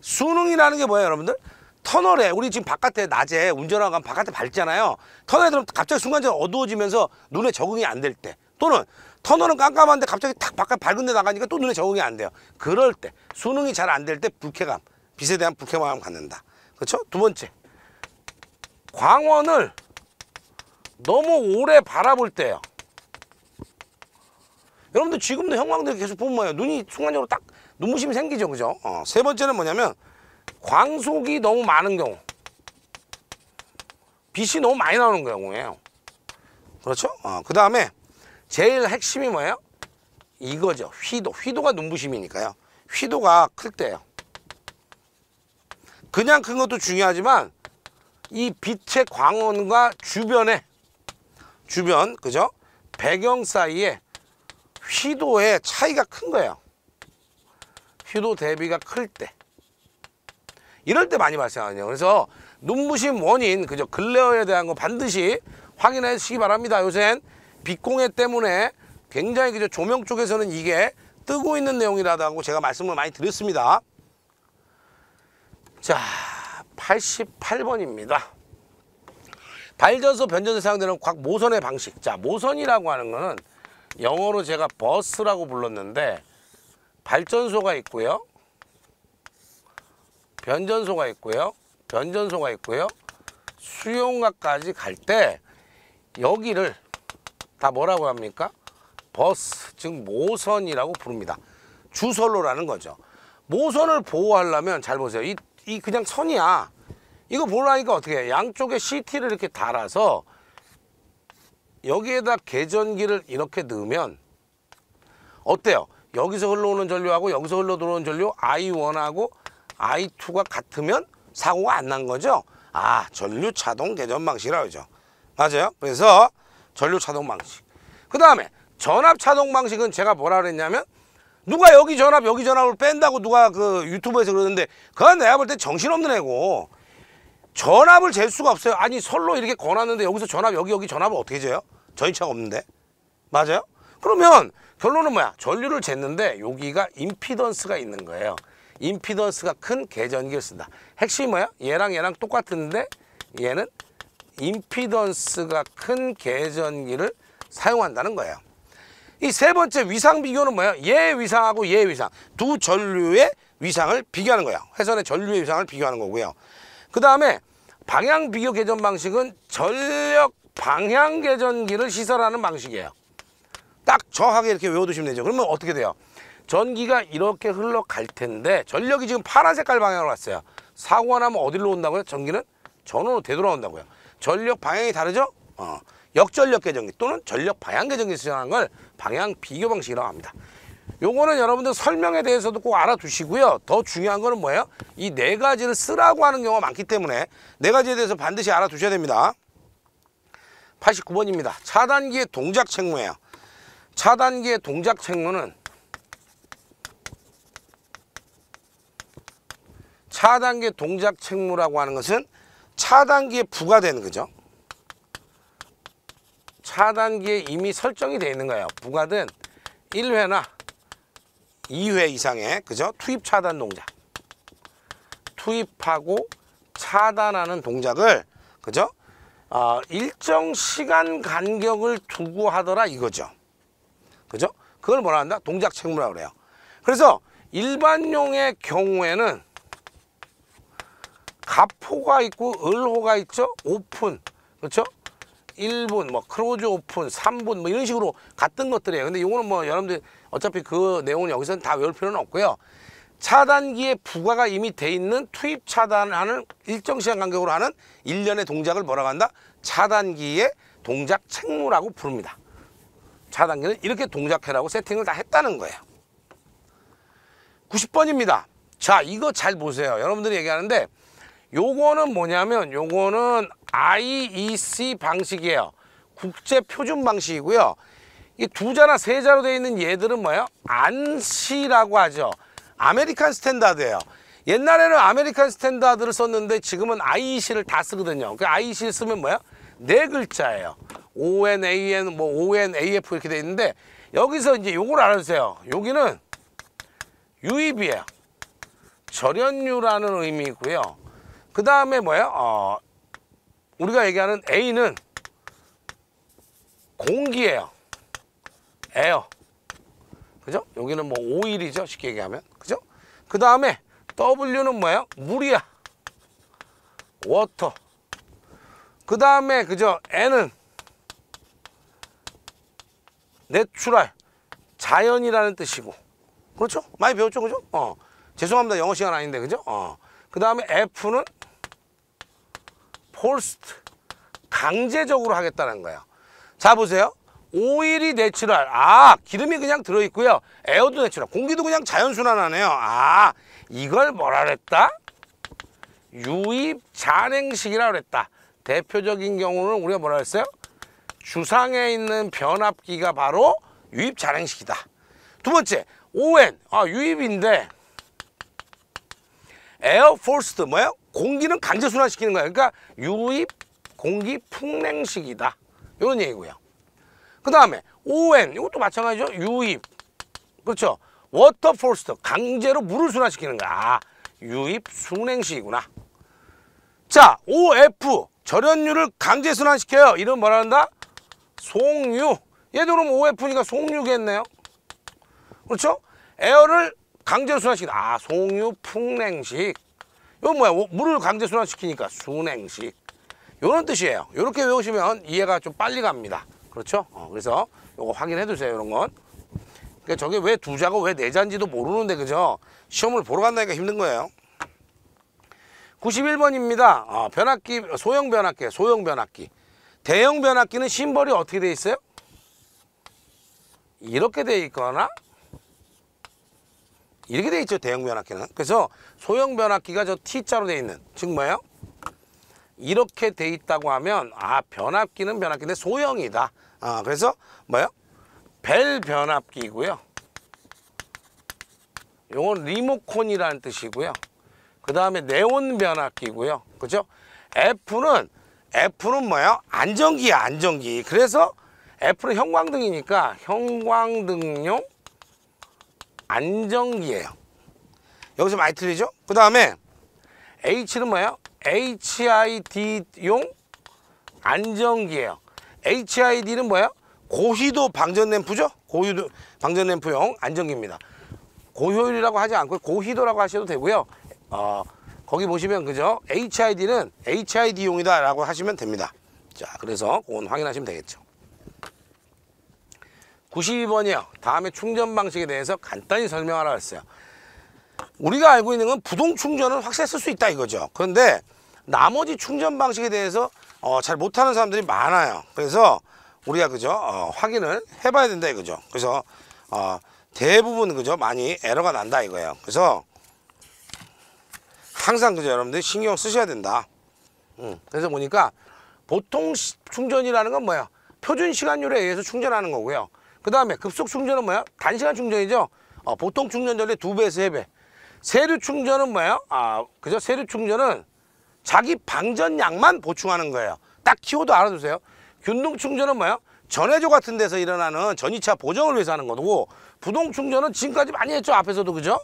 수능이라는 게 뭐예요, 여러분들? 터널에 우리 지금 바깥에 낮에 운전하고 가면 바깥에 밝잖아요. 터널에 들어오면 갑자기 순간적으로 어두워지면서 눈에 적응이 안 될 때, 또는 터널은 깜깜한데 갑자기 탁 바깥 밝은 데 나가니까 또 눈에 적응이 안 돼요. 그럴 때, 수능이 잘 안 될 때 불쾌감, 빛에 대한 불쾌감을 갖는다. 그렇죠? 두 번째, 광원을 너무 오래 바라볼 때요. 여러분들 지금도 형광등 계속 보면 뭐예요? 눈이 순간적으로 딱 눈부심이 생기죠, 그죠? 세 번째는 뭐냐면 광속이 너무 많은 경우, 빛이 너무 많이 나오는 경우예요. 그렇죠? 그 다음에 제일 핵심이 뭐예요? 이거죠. 휘도가 눈부심이니까요. 휘도가 클 때예요. 그냥 큰 것도 중요하지만 이 빛의 광원과 주변 그죠? 배경 사이에 휘도의 차이가 큰 거예요. 휘도 대비가 클 때, 이럴 때 많이 발생하거든요. 그래서 눈부심 원인, 그죠? 글레어에 대한 거 반드시 확인해 주시기 바랍니다. 요새는 빛공해 때문에 굉장히 그죠? 조명 쪽에서는 이게 뜨고 있는 내용이라고 제가 말씀을 많이 드렸습니다. 자, 88번입니다. 발전소, 변전소에 사용되는 각 모선의 방식. 자, 모선이라고 하는 거는 영어로 제가 버스라고 불렀는데, 발전소가 있고요, 변전소가 있고요, 수용각까지 갈 때 여기를 다 뭐라고 합니까? 버스, 즉 모선이라고 부릅니다. 주선로라는 거죠. 모선을 보호하려면 잘 보세요. 이 그냥 선이야. 이거 보려니까 어떻게 해? 양쪽에 CT를 이렇게 달아서 여기에다 계전기를 이렇게 넣으면 어때요? 여기서 흘러오는 전류하고 여기서 흘러 들어오는 전류 I1하고 I2가 같으면 사고가 안 난 거죠. 전류 차동 계전 방식이라고 하죠. 맞아요. 그래서 전류 차동 방식. 그 다음에 전압 차동 방식은 제가 뭐라 그랬냐면, 누가 여기 전압을 뺀다고 누가 그 유튜브에서 그러는데, 그건 내가 볼 때 정신없는 애고, 전압을 잴 수가 없어요. 아니, 선로 이렇게 거놨는데 여기서 전압, 여기 전압을 어떻게 재요? 전이차가 없는데. 맞아요? 그러면 결론은 뭐야? 전류를 쟀는데 여기가 임피던스가 있는 거예요. 임피던스가 큰 계전기를 쓴다. 핵심이 뭐야? 얘랑 똑같은데 얘는 임피던스가 큰 계전기를 사용한다는 거예요. 이 세 번째 위상 비교는 뭐야? 얘 위상하고 얘 위상, 두 전류의 위상을 비교하는 거예요. 회선의 전류의 위상을 비교하는 거고요. 그 다음에 방향 비교 계전 방식은 전력 방향 계전기를 시설하는 방식이에요. 딱 정확하게 이렇게 외워두시면 되죠. 그러면 어떻게 돼요? 전기가 이렇게 흘러갈 텐데 전력이 지금 파란 색깔 방향으로 왔어요. 사고가 나면 어디로 온다고요? 전기는 전원으로 되돌아온다고요. 전력 방향이 다르죠? 역전력 계전기 또는 전력 방향 계전기 시전하는 걸 방향 비교 방식이라고 합니다. 요거는 여러분들 설명에 대해서도 꼭 알아두시고요. 더 중요한 거는 뭐예요? 이 네 가지를 쓰라고 하는 경우가 많기 때문에 네 가지에 대해서 반드시 알아두셔야 됩니다. 89번입니다. 차단기의 동작 책무예요. 차단기의 동작 책무는 차단기의 동작 책무라고 하는 것은 차단기에 부과되는 거죠. 차단기에 이미 설정이 되어 있는 거예요. 부과된 1회나 2회 이상의 그죠? 투입 차단 동작. 투입하고 차단하는 동작을 그죠? 일정 시간 간격을 두고 하더라 이거죠. 그죠? 그걸 뭐라 한다? 동작 책무라고 그래요. 그래서 일반용의 경우에는 가포가 있고 을호가 있죠. 오픈. 그렇죠? 1분, 뭐 크로즈 오픈, 3분 뭐 이런 식으로 같은 것들이에요. 근데 이거는 뭐 여러분들 어차피 그 내용은 여기서는 다 외울 필요는 없고요. 차단기에 부가가 이미 돼 있는 투입 차단하는 일정 시간 간격으로 하는 일련의 동작을 뭐라고 한다? 차단기의 동작 책무라고 부릅니다. 차단기는 이렇게 동작해라고 세팅을 다 했다는 거예요. 90번입니다. 자, 이거 잘 보세요. 여러분들이 얘기하는데 요거는 뭐냐면 요거는 IEC 방식이에요. 국제 표준 방식이고요. 이 두 자나 세 자로 되어 있는 얘들은 뭐예요? ANSI라고 하죠. 아메리칸 스탠다드예요. 옛날에는 아메리칸 스탠다드를 썼는데 지금은 IEC를 다 쓰거든요. 그 IEC를 쓰면 뭐야? 네 글자예요. ONAN, 뭐 ONAF 이렇게 돼 있는데 여기서 이제 요걸 알아주세요. 여기는 유입이에요. 절연유라는 의미고요. 그 다음에 뭐예요? 우리가 얘기하는 A는 공기예요. 에어. 그죠? 여기는 뭐 오일이죠. 쉽게 얘기하면. 그죠? 그 다음에 W는 뭐예요? 물이야. 워터. 그 다음에 그죠? N은 내추럴. 자연이라는 뜻이고. 그렇죠? 많이 배웠죠? 그죠? 죄송합니다. 영어 시간 아닌데. 그죠? 그 다음에 F는 forced. 강제적으로 하겠다는 거예요. 자, 보세요. 오일이 내추럴. 기름이 그냥 들어있고요. 에어도 내추럴. 공기도 그냥 자연순환하네요. 이걸 뭐라 그랬다? 유입 잔행식이라고 그랬다. 대표적인 경우는 우리가 뭐라 그랬어요? 주상에 있는 변압기가 바로 유입 잔행식이다. 두 번째, ON. 유입인데 에어 포스트 뭐예요? 공기는 강제 순환시키는 거예요. 그러니까 유입 공기 풍냉식이다. 이런 얘기고요. 그 다음에 ON 이것도 마찬가지죠. 유입. 그렇죠. 워터 포스트 강제로 물을 순환시키는 거야. 유입 순행식이구나. 자, OF 절연유를 강제 순환시켜요. 이름 뭐라 한다? 송유. 얘도 그럼 OF니까 송유겠네요. 그렇죠? 에어를 강제로 순환시키다. 송유 풍냉식. 이건 뭐야? 물을 강제 순환시키니까 순행식. 이런 뜻이에요. 이렇게 외우시면 이해가 좀 빨리 갑니다. 그렇죠? 그래서 이거 확인해 두세요. 이런 건. 그러니까 저게 왜 두 자고 왜 네 자인지도 모르는데 그죠? 시험을 보러 간다니까 힘든 거예요. 91번입니다. 변압기, 소형 변압기, 소형 변압기. 대형 변압기는 심벌이 어떻게 돼 있어요? 이렇게 돼 있거나 이렇게 돼 있죠. 대형 변압기는. 그래서 소형 변압기가 저 T자로 돼 있는, 즉 뭐예요? 이렇게 돼 있다고 하면 변압기는 변압기인데 소형이다. 그래서 뭐예요? 벨 변압기고요. 요건 리모콘이라는 뜻이고요. 그 다음에 네온 변압기고요. 그죠? F는 뭐예요? 안전기야, 안전기. 그래서 F는 형광등이니까 형광등용 안전기예요. 여기서 많이 틀리죠? 그 다음에 H는 뭐예요? HID용 안전기예요. HID는 뭐예요? 고휘도 방전램프죠? 고휘도 방전램프용 안전기입니다. 고효율이라고 하지 않고 고휘도라고 하셔도 되고요. 거기 보시면 그죠? HID는 HID용이다 라고 하시면 됩니다. 자, 그래서 그건 확인하시면 되겠죠. 92번이요. 다음에 충전 방식에 대해서 간단히 설명하라고 했어요. 우리가 알고 있는 건 부동 충전은 확실히 쓸 수 있다 이거죠. 그런데 나머지 충전 방식에 대해서 잘 못하는 사람들이 많아요. 그래서 우리가 그죠? 확인을 해봐야 된다 이거죠. 그래서 대부분 그죠? 많이 에러가 난다 이거예요. 그래서 항상 그죠? 여러분들이 신경 쓰셔야 된다. 그래서 보니까 보통 충전이라는 건 뭐야? 표준 시간율에 의해서 충전하는 거고요. 그 다음에 급속 충전은 뭐야? 단시간 충전이죠. 보통 충전전의 2배에서 3배. 세류 충전은 뭐예요? 그죠? 세류 충전은 자기 방전량만 보충하는 거예요. 딱 키워드 알아두세요. 균등 충전은 뭐예요? 전해조 같은 데서 일어나는 전이차 보정을 위해서 하는 거고, 부동 충전은 지금까지 많이 했죠. 앞에서도 그죠?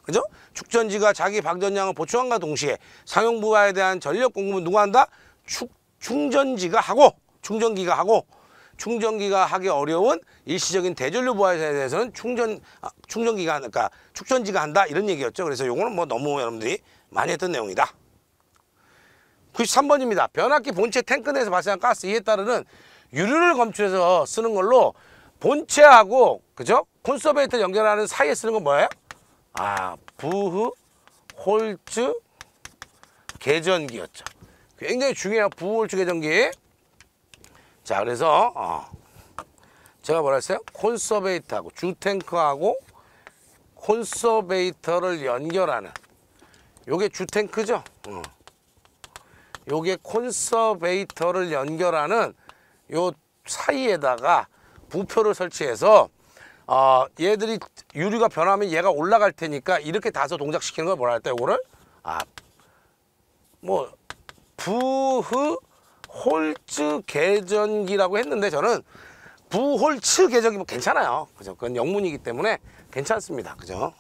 그죠? 축전지가 자기 방전량을 보충함과 동시에 상용부하에 대한 전력 공급은 누가 한다? 충전기가 하고, 충전기가 하기 어려운 일시적인 대전류 부하에 대해서는 축전지가 한다 이런 얘기였죠. 그래서 요거는 뭐 너무 여러분들이 많이 했던 내용이다. 93번입니다. 변압기 본체 탱크 내에서 발생한 가스 이에 따르는 유류를 검출해서 쓰는 걸로 본체하고 그죠? 콘서베이터 연결하는 사이에 쓰는 건 뭐예요? 부흐 홀츠 계전기였죠. 굉장히 중요한 부홀츠 계전기. 자, 그래서 제가 뭐라 했어요? 콘서베이터하고 주탱크하고 콘서베이터를 연결하는 요게 주탱크죠. 요게 콘서베이터를 연결하는 요 사이에다가 부표를 설치해서 얘들이 유리가 변하면 얘가 올라갈 테니까 이렇게 다서 동작시키는 걸 뭐라 할까요? 요거를 뭐 부흐 홀츠 계전기라고 했는데 저는 부홀츠 계전기면 괜찮아요. 그죠? 그건 영문이기 때문에 괜찮습니다. 그죠?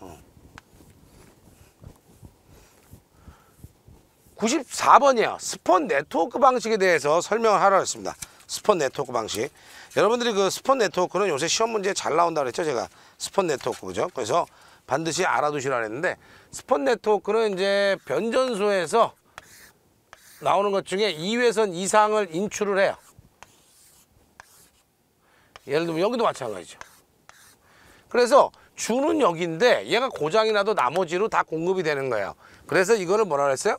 94번이에요. 스폰 네트워크 방식에 대해서 설명을 하라고 했습니다. 스폰 네트워크 방식. 여러분들이 그 스폰 네트워크는 요새 시험 문제에 잘 나온다 그랬죠, 제가. 스폰 네트워크, 그죠? 그래서 반드시 알아두시라 했는데, 스폰 네트워크는 이제 변전소에서 나오는 것 중에 2회선 이상을 인출을 해요. 예를 들면 여기도 마찬가지죠. 그래서 주는 여기인데 얘가 고장이 나도 나머지로 다 공급이 되는 거예요. 그래서 이거를 뭐라 그랬어요?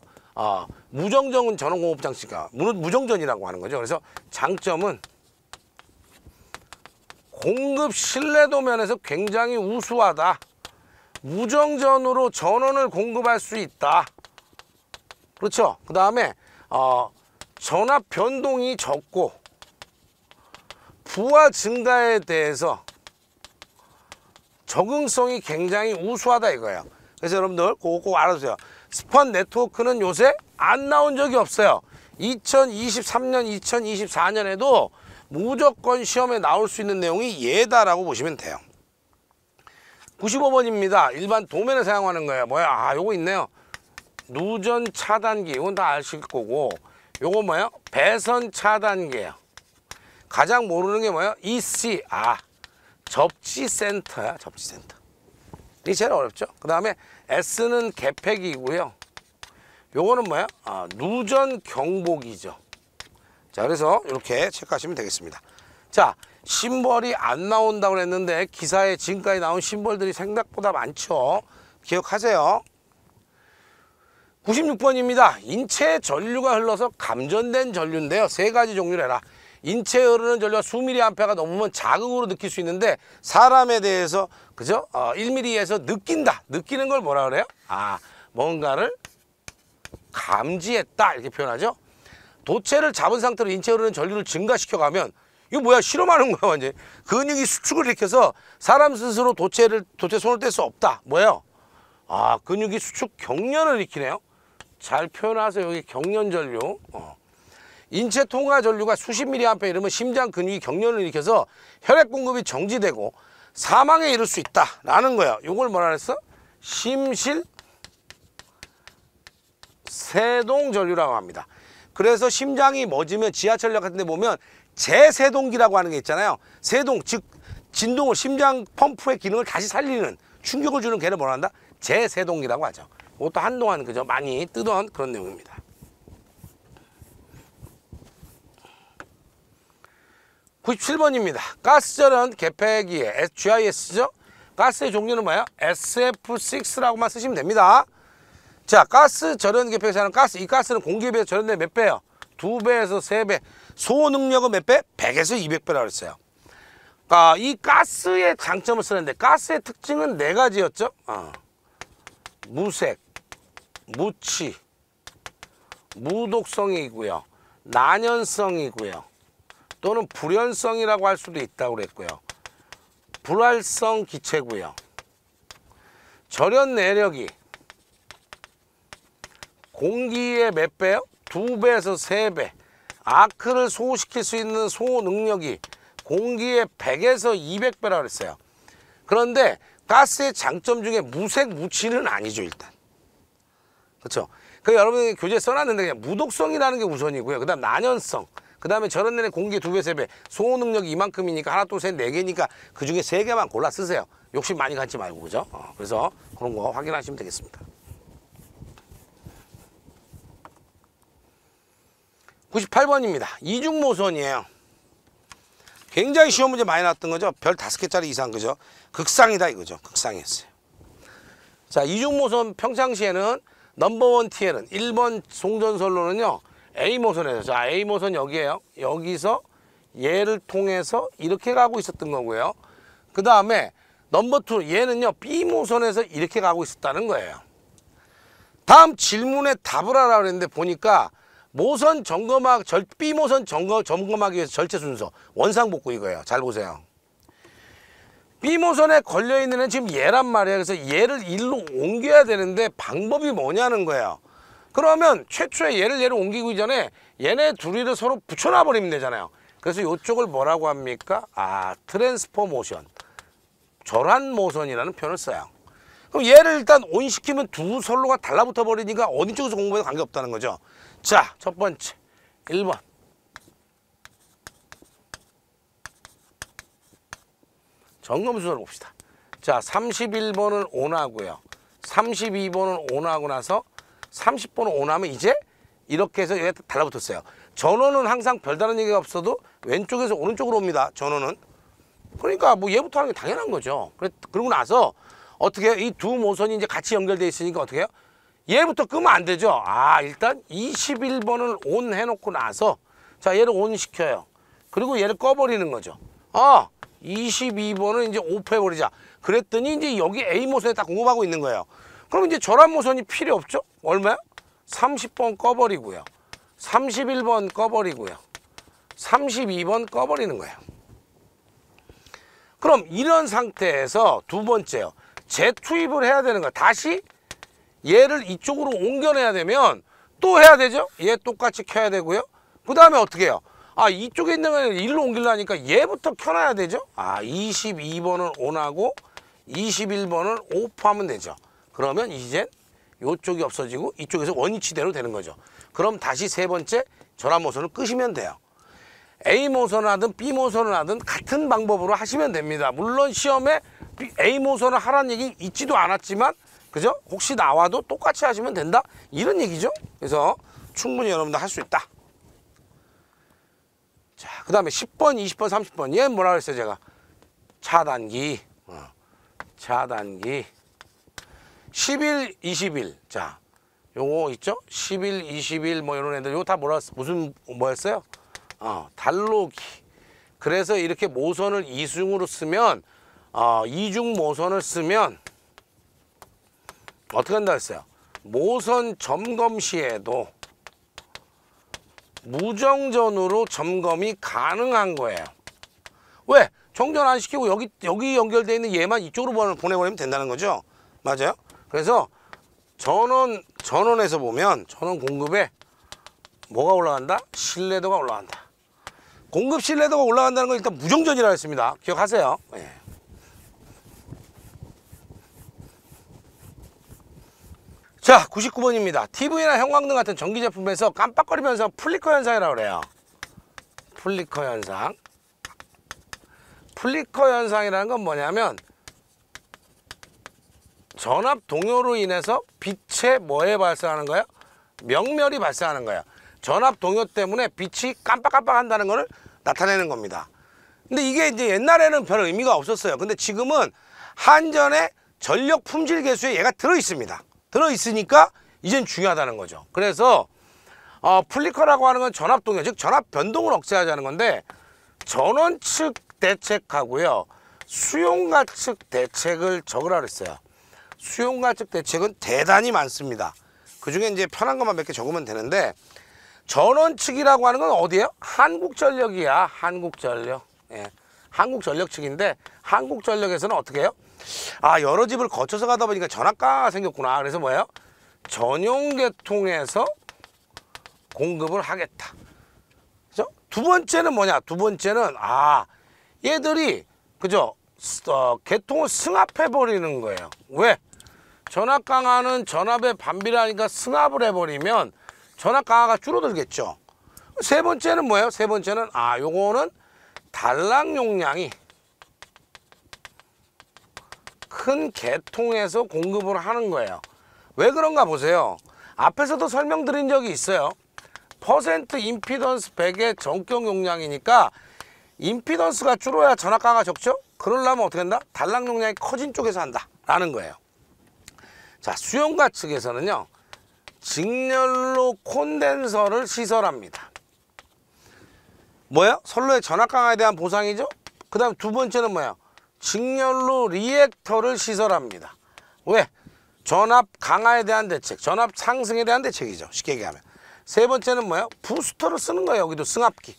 무정전 전원공급 장치가 무정전이라고 하는 거죠. 그래서 장점은 공급 신뢰도 면에서 굉장히 우수하다. 무정전으로 전원을 공급할 수 있다. 그렇죠. 그 다음에 전압 변동이 적고 부하 증가에 대해서 적응성이 굉장히 우수하다 이거예요. 그래서 여러분들 꼭 알아두세요. 스폰 네트워크는 요새 안 나온 적이 없어요. 2023년, 2024년에도 무조건 시험에 나올 수 있는 내용이 얘다라고 보시면 돼요. 95번입니다. 일반 도면에 사용하는 거예요. 뭐야? 요거 있네요. 누전 차단기. 이건 다 아실 거고. 요거 뭐예요? 배선 차단기예요. 가장 모르는 게 뭐예요? EC. 접지센터야. 접지센터. 이게 제일 어렵죠. 그 다음에 S는 개폐기이고요. 요거는 뭐야? 누전 경보기죠. 자, 그래서 이렇게 체크하시면 되겠습니다. 자, 심벌이 안 나온다고 했는데 기사에 지금까지 나온 심벌들이 생각보다 많죠. 기억하세요. 96번입니다. 인체에 전류가 흘러서 감전된 전류인데요. 세 가지 종류를 해라. 인체에 흐르는 전류가 수미리 암페어가 넘으면 자극으로 느낄 수 있는데 사람에 대해서 그죠? 1mm에서 느낀다. 느끼는 걸 뭐라 그래요? 뭔가를 감지했다 이렇게 표현하죠. 도체를 잡은 상태로 인체에 흐르는 전류를 증가시켜가면 이거 뭐야? 실험하는 거야 완전. 근육이 수축을 일으켜서 사람 스스로 도체 손을 뗄 수 없다. 뭐예요? 근육이 수축 경련을 일으키네요. 잘 표현하세요. 여기 경련 전류. 인체 통화 전류가 수십 mA 이러면 심장 근육이 경련을 일으켜서 혈액 공급이 정지되고 사망에 이를 수 있다라는 거예요. 이걸 뭐라 그랬어? 심실 세동 전류라고 합니다. 그래서 심장이 멎으면 지하철역 같은 데 보면 재세동기라고 하는 게 있잖아요. 세동, 즉 진동을 심장 펌프의 기능을 다시 살리는 충격을 주는 걔를 뭐라 한다? 재세동기라고 하죠. 이것도 한동안 그죠? 많이 뜨던 그런 내용입니다. 97번입니다. 가스절연 개폐기의 GIS죠? 가스의 종류는 뭐예요? SF6라고만 쓰시면 됩니다. 자, 가스 절연 개폐기에서 하는 가스, 이 가스는 공기에 비해서 절연되면 몇 배예요? 2배에서 3배. 소호 능력은 몇 배? 100에서 200배라고 했어요. 이 가스의 장점을 쓰는데 가스의 특징은 4가지였죠. 무색, 무치, 무독성이고요. 난연성이고요. 또는 불연성이라고 할 수도 있다고 그랬고요. 불활성 기체고요. 절연 내력이 공기의 몇 배요? 2배에서 3배. 아크를 소호시킬 수 있는 소호 능력이 공기의 100에서 200배라고 그랬어요. 그런데 가스의 장점 중에 무색, 무치는 아니죠, 일단. 그렇죠? 그 여러분이 교재에 써놨는데 그냥 무독성이라는 게 우선이고요. 그 다음 난연성. 그 다음에 절연 내내 공기의 2배, 3배. 소호 능력이 이만큼이니까 하나, 둘, 셋, 4개니까 그 중에 3개만 골라 쓰세요. 욕심 많이 갖지 말고, 그죠? 그래서 그런 거 확인하시면 되겠습니다. 98번입니다. 이중모선이에요. 굉장히 시험 문제 많이 나왔던 거죠. 별 5개짜리 이상, 그죠? 극상이다 이거죠. 극상이었어요. 자, 이중모선 평상시에는 넘버원 T에는 1번 송전선로는요 A모선에서, 자 A모선 여기에요. 여기서 얘를 통해서 이렇게 가고 있었던 거고요. 그 다음에 넘버 2 얘는요 B모선에서 이렇게 가고 있었다는 거예요. 다음 질문에 답을 하라 그랬는데 보니까 모선 점검하기, B모선 점검하기 위해서 절체 순서 원상복구 이거예요. 잘 보세요. B모선에 걸려있는 애는 지금 얘란 말이에요. 그래서 얘를 일로 옮겨야 되는데 방법이 뭐냐는 거예요. 그러면 최초에 얘를 옮기고 이전에 얘네 둘이를 서로 붙여놔 버리면 되잖아요. 그래서 이쪽을 뭐라고 합니까? 아, 트랜스포 모션, 절환 모선이라는 표현을 써요. 그럼 얘를 일단 온시키면 두 선로가 달라붙어 버리니까 어디 쪽에서 공부해도 관계없다는 거죠. 자, 첫 번째 1번 점검 순서를 봅시다. 자, 31번을 온하고요. 32번을 온하고 나서 30번을 온하면 이제 이렇게 해서 얘가 달라붙었어요. 전원은 항상 별다른 얘기가 없어도 왼쪽에서 오른쪽으로 옵니다. 전원은. 그러니까 뭐 얘부터 하는 게 당연한 거죠. 그러고 나서 어떻게 해요? 이 두 모선이 이제 같이 연결되어 있으니까 어떻게 해요? 얘부터 끄면 안 되죠. 아, 일단 21번을 온 해놓고 나서 자, 얘를 온 시켜요. 그리고 얘를 꺼버리는 거죠. 아, 22번을 이제 오프해버리자. 그랬더니 이제 여기 A 모선에 딱 공급하고 있는 거예요. 그럼 이제 절환 모선이 필요 없죠? 얼마야? 30번 꺼버리고요. 31번 꺼버리고요. 32번 꺼버리는 거예요. 그럼 이런 상태에서 두 번째요. 재투입을 해야 되는 거야. 다시 얘를 이쪽으로 옮겨내야 되면 또 해야 되죠? 얘 똑같이 켜야 되고요. 그 다음에 어떻게 해요? 아, 이쪽에 있는 걸 일로 옮기려니까 얘부터 켜놔야 되죠? 아, 22번을 온하고 21번을 오프하면 되죠. 그러면 이젠 이쪽이 없어지고 이쪽에서 원위치대로 되는 거죠. 그럼 다시 세 번째 절환 모선을 끄시면 돼요. A 모선을 하든 B 모선을 하든 같은 방법으로 하시면 됩니다. 물론 시험에 A 모선을 하라는 얘기 있지도 않았지만, 그죠? 혹시 나와도 똑같이 하시면 된다, 이런 얘기죠. 그래서 충분히 여러분들 할 수 있다. 자, 그 다음에 10번, 20번, 30번. 얘는 뭐라 그랬어요, 제가? 차단기. 차단기. 11, 21. 자, 요거 있죠? 11, 21 뭐 이런 애들. 요거 다 무슨, 뭐였어요? 달로기. 그래서 이렇게 모선을 이중으로 쓰면, 이중 모선을 쓰면, 어떻게 한다 했어요? 모선 점검 시에도 무정전으로 점검이 가능한 거예요. 왜? 정전 안 시키고 여기 연결되어 있는 얘만 이쪽으로 보내버리면 된다는 거죠. 맞아요? 그래서 전원에서 보면 전원 공급에 뭐가 올라간다? 신뢰도가 올라간다. 공급 신뢰도가 올라간다는 건 일단 무정전이라고 했습니다. 기억하세요. 네. 자, 99번입니다. TV나 형광등 같은 전기 제품에서 깜빡거리는 현상, 플리커 현상이라고 그래요. 플리커 현상. 플리커 현상이라는 건 뭐냐면 전압 동요로 인해서 빛에 뭐에 발생하는 거예요? 명멸이 발생하는 거예요. 전압 동요 때문에 빛이 깜빡깜빡 한다는 것을 나타내는 겁니다. 근데 이게 이제 옛날에는 별 의미가 없었어요. 근데 지금은 한전의 전력 품질 계수에 얘가 들어있습니다. 들어있으니까 이젠 중요하다는 거죠. 그래서 플리커라고 하는 건 전압 동요, 즉 전압 변동을 억제하자는 건데, 전원 측 대책하고요, 수용가 측 대책을 적으라 그랬어요. 수용가 측 대책은 대단히 많습니다. 그 중에 이제 편한 것만 몇 개 적으면 되는데, 전원 측이라고 하는 건 어디예요? 한국전력이야. 한국전력. 예. 한국전력 측인데, 한국전력에서는 어떻게 해요? 아, 여러 집을 거쳐서 가다 보니까 전압가가 생겼구나. 그래서 뭐예요? 전용 계통에서 공급을 하겠다. 그죠? 두 번째는 뭐냐? 두 번째는 얘들이 그죠? 계통을 승합해 버리는 거예요. 왜? 전압 강화는 전압의 반비례하니까 승합을 해버리면 전압 강화가 줄어들겠죠. 세 번째는 뭐예요? 세 번째는 요거는 단락 용량이 큰 계통에서 공급을 하는 거예요. 왜 그런가 보세요. 앞에서도 설명드린 적이 있어요. 퍼센트 임피던스 100의 전격 용량이니까 임피던스가 줄어야 전압 강화가 적죠? 그러려면 어떻게 한다? 단락 용량이 커진 쪽에서 한다 라는 거예요. 자, 수용가 측에서는요, 직렬로 콘덴서를 시설합니다. 뭐야? 선로의 전압 강화에 대한 보상이죠. 그 다음 두 번째는 뭐야? 직렬로 리액터를 시설합니다. 왜? 전압 강화에 대한 대책, 전압 상승에 대한 대책이죠. 쉽게 얘기하면. 세 번째는 뭐야? 부스터를 쓰는 거예요. 여기도 승합기.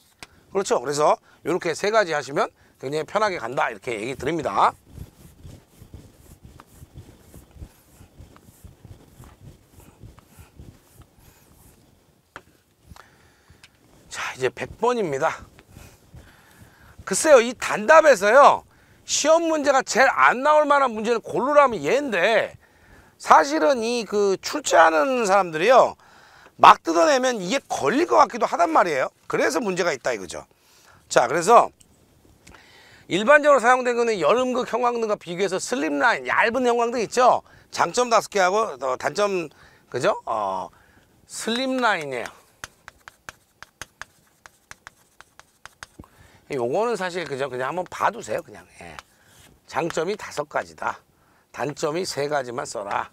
그렇죠? 그래서 이렇게 세 가지 하시면 굉장히 편하게 간다, 이렇게 얘기 드립니다. 자, 이제 100번입니다. 글쎄요, 이 단답에서요, 시험 문제가 제일 안 나올 만한 문제를 고르라면 얘인데, 사실은 이 출제하는 사람들이요, 막 뜯어내면 이게 걸릴 것 같기도 하단 말이에요. 그래서 문제가 있다 이거죠. 자, 그래서 일반적으로 사용된 거는 여름극 형광등과 비교해서 슬림라인, 얇은 형광등 있죠. 장점 5개하고 단점, 그죠? 슬림라인이에요. 요거는 사실 그냥 한번 봐두세요. 그냥. 예. 장점이 5가지다. 단점이 3가지만 써라.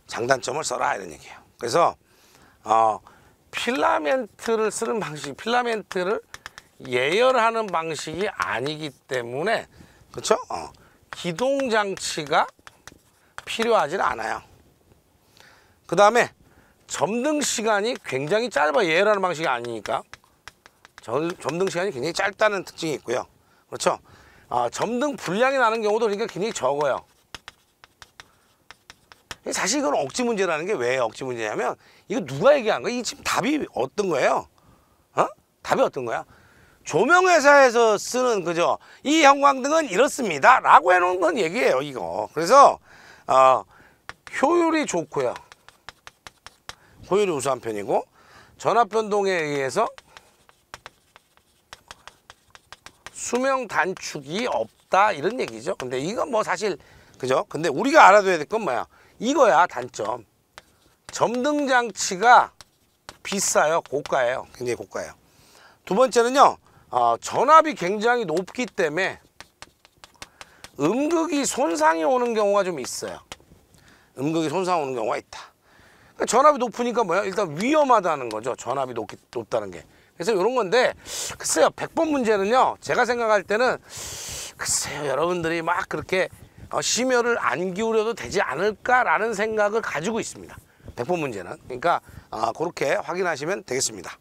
장단점을 써라, 이런 얘기예요. 그래서 필라멘트를 쓰는 방식, 필라멘트를 예열하는 방식이 아니기 때문에, 그렇죠? 기동 장치가 필요하지 않아요. 그 다음에 점등 시간이 굉장히 짧아. 예열하는 방식이 아니니까 점등 시간이 굉장히 짧다는 특징이 있고요. 그렇죠? 점등 불량이 나는 경우도 그러니까 굉장히 적어요. 사실 이건 억지 문제라는 게 왜 억지 문제냐면, 이거 누가 얘기한 거야? 이 지금 답이 어떤 거예요? 답이 어떤 거야? 조명회사에서 쓰는, 그죠? 이 형광등은 이렇습니다 라고 해놓은 건 얘기예요, 이거. 그래서 효율이 좋고요, 효율이 우수한 편이고, 전압 변동에 의해서 수명 단축이 없다, 이런 얘기죠. 근데 이건 뭐 사실, 그죠? 근데 우리가 알아둬야 될 건 뭐야? 이거야, 단점. 점등 장치가 비싸요. 고가예요. 굉장히 고가예요. 두 번째는요, 전압이 굉장히 높기 때문에 음극이 손상이 오는 경우가 좀 있어요. 음극이 손상 오는 경우가 있다. 그러니까 전압이 높으니까 뭐야? 일단 위험하다는 거죠. 전압이 높다는 게. 그래서 이런 건데, 글쎄요, 100번 문제는요, 제가 생각할 때는, 글쎄요, 여러분들이 막 그렇게 심혈을 안 기울여도 되지 않을까라는 생각을 가지고 있습니다. 100번 문제는. 그러니까 그렇게 확인하시면 되겠습니다.